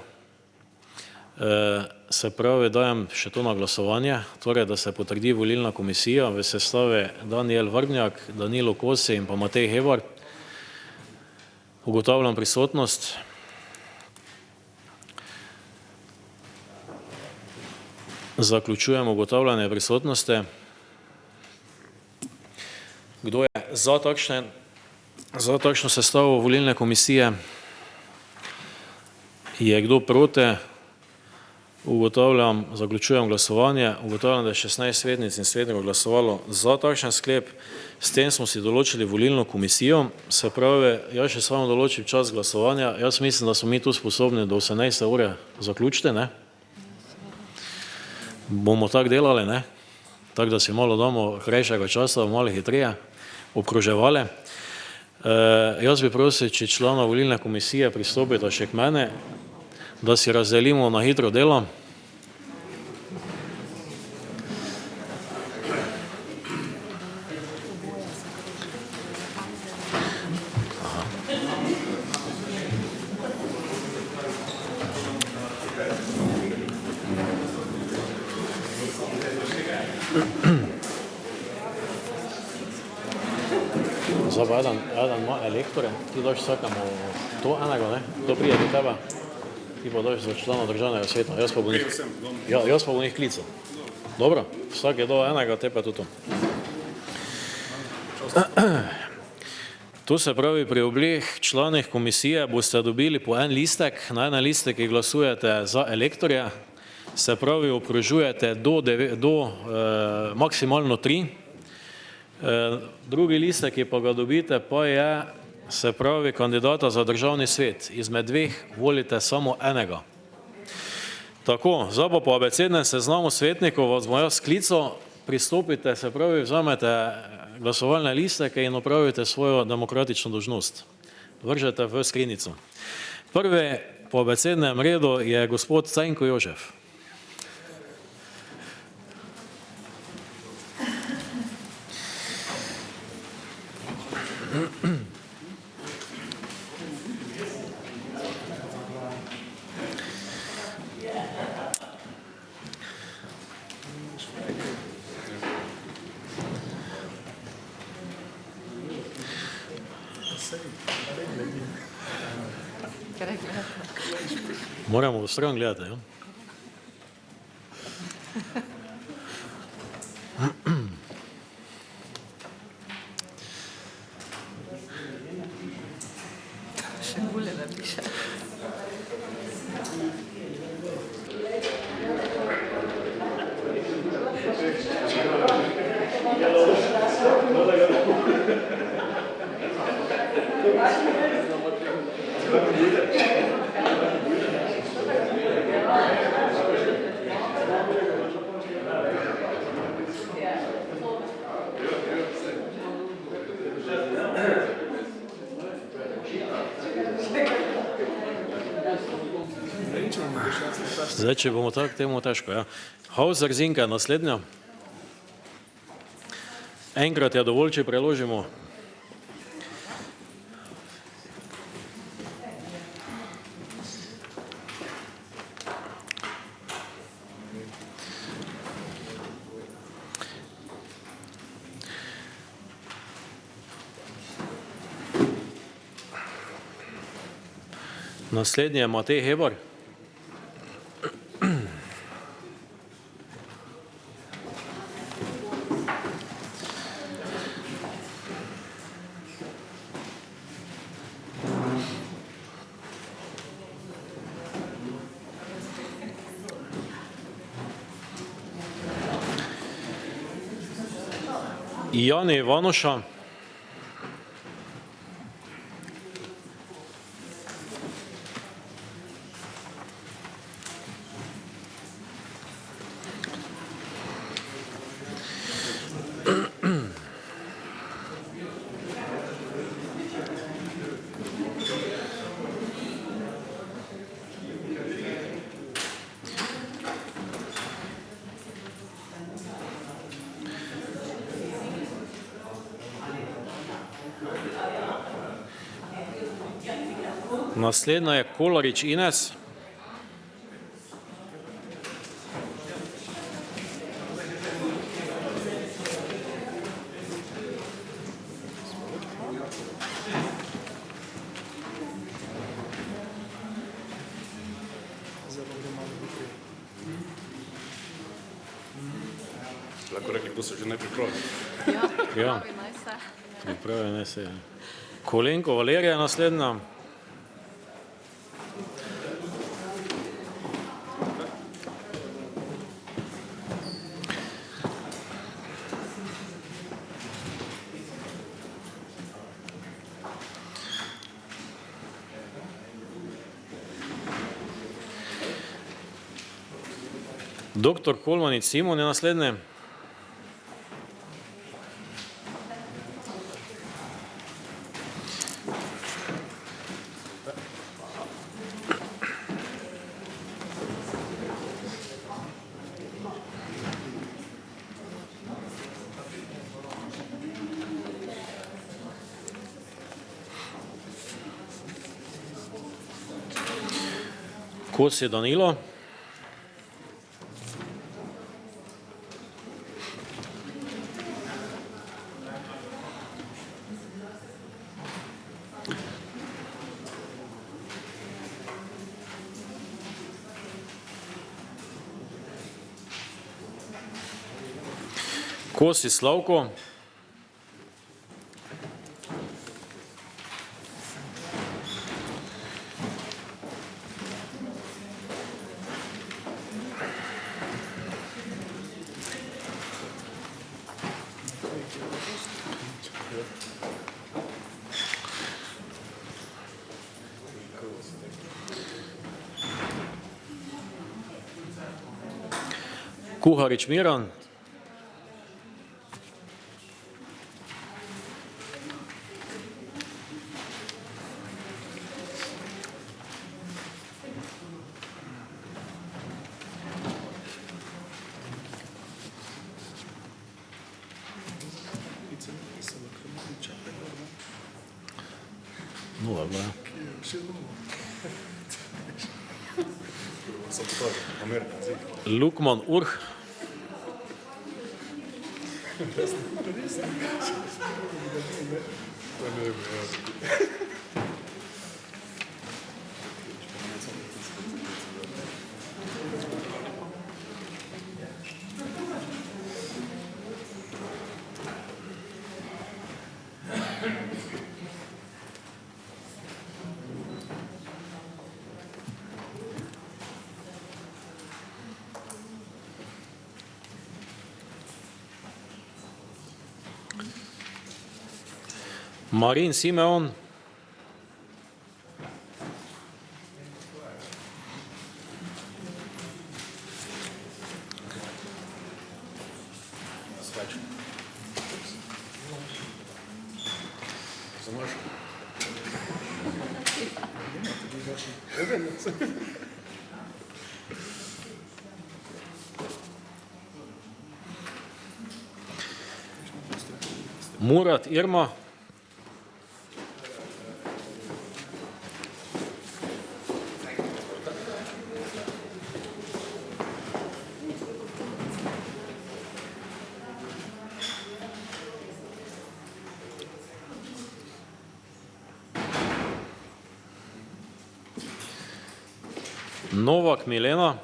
Se pravi, dajem še to na glasovanje, torej, da se potrdi volilna komisija v sestavi Danijel Vrbnjak, Danilo Kosi in pa Matej Hebar. Ugotavljam prisotnost. Zaključujem ugotavljanje prisotnosti. Kdo je za takšno sestavo volilne komisije? Je kdo proti? Zaključujem glasovanje. Ugotavljam, da je 16 svetnic in svetnikov glasovalo za takšen sklep. S tem smo si določili volilno komisijo. Se pravi, jaz še samo določim čas glasovanja. Jaz mislim, da smo mi tu sposobni do 18. ure zaključiti, ne? Bomo tako delali, ne? Tako da si malo damo krajšega časa, malo hitreje obkroževali. Jaz bi prosil, če člana volilne komisije pristopita še k mene, da si razdelimo na hitro delo. Zdaj pa eden ima elektore, ti daš vsakemu to enega, ne? To prije do tebe. Ti pa daš za člana državnega sveta. Jaz pa bom njih klical. Dobro, vsak je do enega, te pa tudi to. To se pravi, pri obeh članih komisije boste dobili po en listek. Na ene listek glasujete za elektorje. Se pravi, obkrožujete do maksimalno 3. Drugi listek, ki pa ga dobite, pa je, se pravi, kandidata za državni svet. Izmed dveh volite samo enega. Tako, zdaj pa po abecednem seznamu svetnikov vas bom jaz sklical, pristopite, se pravi, vzamete glasovalne listeke in opravite svojo demokratično dolžnost. Vržete v skrinjico. Prvi po abecednem redu je gospod Cajnko Jožef. Moramo v stran gledati, ja? Še bolje, da piše. Zdaj, če bomo tako, temu težko, ja. Hauser Zinka, naslednja. Enkrat je dovolj, če preložimo. Naslednji je Matej Hebar. Jani Ivanoša. Naslednja je Kolarič Ines. Lahko rekli, kdo so že najpripravljeni. Ja, pripravi naj se. Kolenko Valerija naslednja. Doktor Kolmanič Simon je naslednji. Kos je Danilo. Kos je Slavko. Kuharič Miran. Nula bila. Lukman Urh. Marin Simeon. Murat Irma. Novak Milena.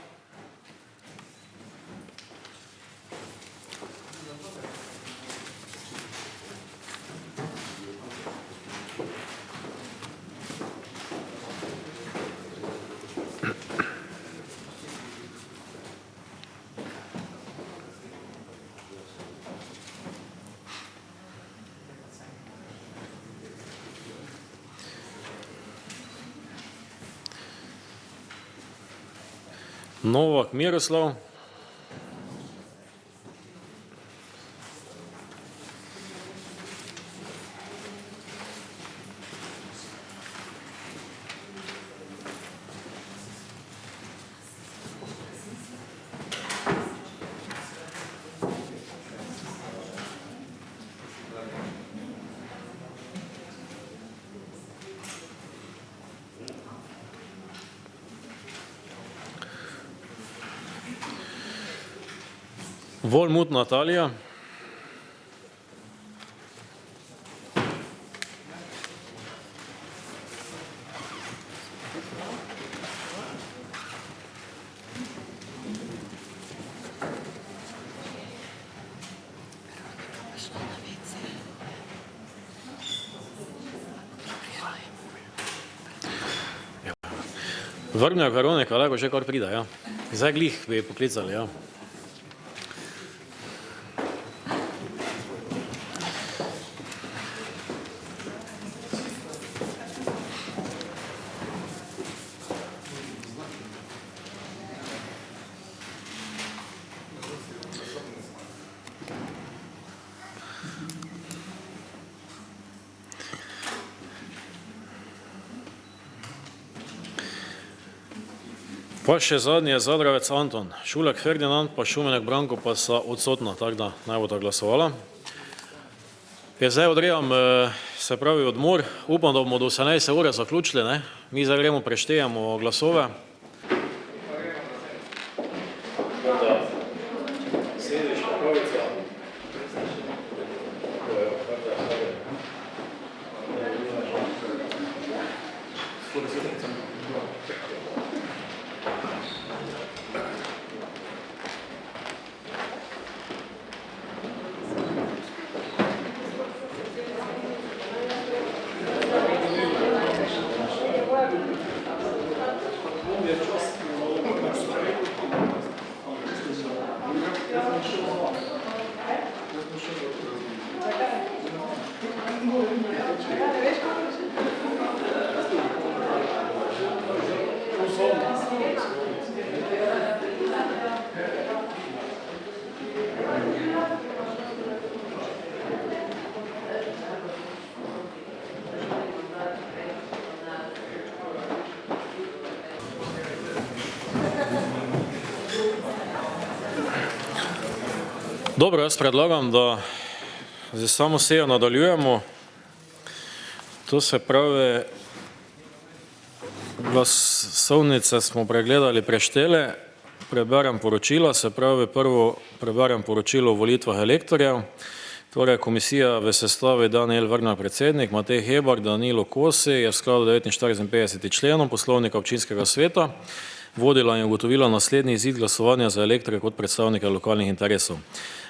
Novak Miroslav. Volmut Natalija. Vrgnja Veronika, lahko že kar pride, ja. Zdaj glih bi poklicali, ja. Pa še zadnji je Zadravec Anton. Šulek Ferdinand pa Šumenek Branko pa sta odsotna, tako da naj bo ta glasovala. Zdaj odrejam, se pravi, odmor. Upam, da bomo do 18 ure zaključili, ne? Mi zdaj gremo, preštejemo glasove. Dobro, jaz predlagam, da z samo sejo nadaljujemo. To se pravi, glasovnice smo pregledali, preštele, preberem poročila, se pravi, prvo preberem poročilo o volitvah elektorjev. Torej, komisija v sestavi Daniel Vrnar predsednik, Matej Hebar, Danilo Kosi je v skladu 49. členom poslovnika občinskega sveta vodila in ugotovila naslednji izid glasovanja za elektorje kot predstavnike lokalnih interesov.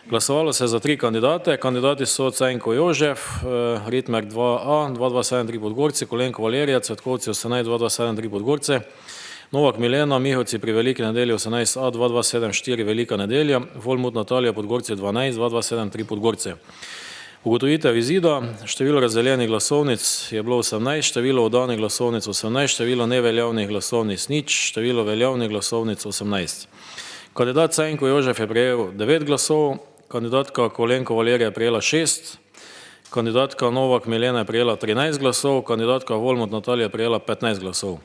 Glasovalo se je za 3 kandidate. Kandidati so Cenko Jožef, Ritmer 2A, 2273 Podgorci, Kolenko Valerija, Cvetkovci 18, 2273 Podgorce, Novak Milena, Mihovci pri Veliki nedelji 18A, 2274 Velika nedelja, Volmut Natalija Podgorci 12, 2273 Podgorce. Ugotovitev izida, število razdeljenih glasovnic je bilo 18, število oddanih glasovnic 18, število neveljavnih glasovnic nič, število veljavnih glasovnic 18. Kandidat Cenko Jožef je prejel 9 glasov, kandidatka Kolenko Valerija je prejela 6, kandidatka Novak Milena je prejela 13 glasov, kandidatka Volmut Natalija je prejela 15 glasov.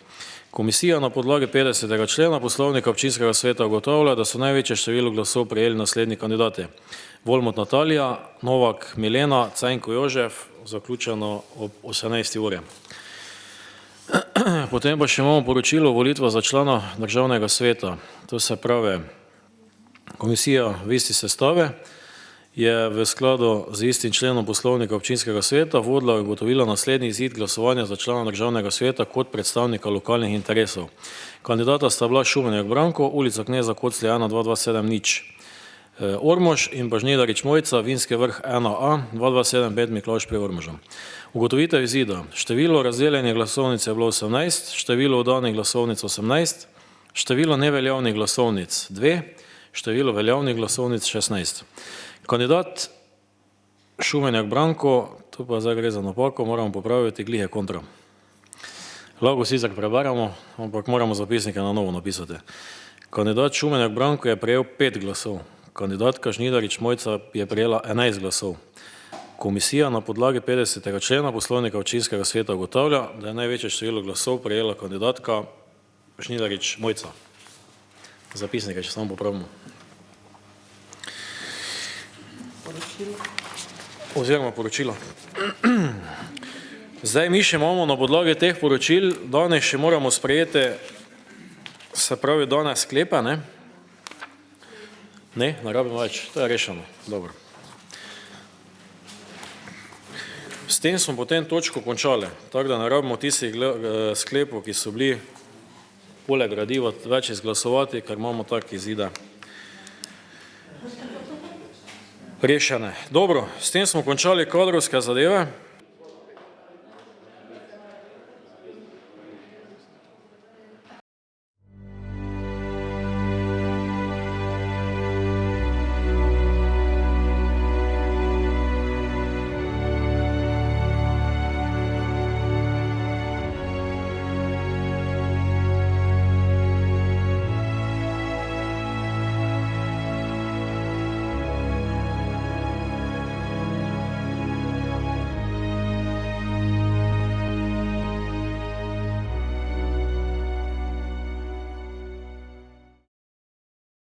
Komisija na podlagi 50. člena poslovnika občinskega sveta ugotavlja, da so največje število glasov prejeli naslednji kandidati. Volmut Natalija, Novak Milena, Cenko Jožef, zaključeno ob 18. ure. Potem pa še imamo poročilo o volitvah za člana državnega sveta. To se pravi, komisija v isti sestave je v skladu z istim členom poslovnika občinskega sveta vodila in ugotovila naslednji izid glasovanja za člana državnega sveta kot predstavnika lokalnih interesov. Kandidata sta bila Šumenek Branko, ulica Kneza Koclja 1, 2270 Ormož in pa Žnidarič Mojca, Vinski vrh 1A, 2275 Miklavž pri Ormožu. Ugotovitev izida. Število razdeljenih glasovnic je bilo 18, število oddanih glasovnic 18, število neveljavnih glasovnic 2, število veljavnih glasovnic 16. Kandidat Šumenek Branko, tu pa zdaj gre za napako, moramo popraviti, glihe kontra. Lahko sicer preberamo, ampak moramo zapisnike na novo napisati. Kandidat Šumenek Branko je prejel 5 glasov. Kandidatka Žnidarič Mojca je prejela 11 glasov. Komisija na podlagi 50. člena poslovnika občinskega sveta ugotavlja, da je največje število glasov prejela kandidatka Žnidarič Mojca. Zapisnike, če samo popravimo. Oziroma poročilo. Zdaj mi še imamo na podlagi teh poročil, danes še moramo sprejeti, se pravi danes sklepe, ne? Ne rabimo več, to je rešeno. Dobro. S tem smo potem točko končali, tako da ne rabimo tistih sklepov, ki so bili poleg gradiva več izglasovati, ker imamo tak izide rešene. Dobro, s tem smo končali kadrovske zadeve.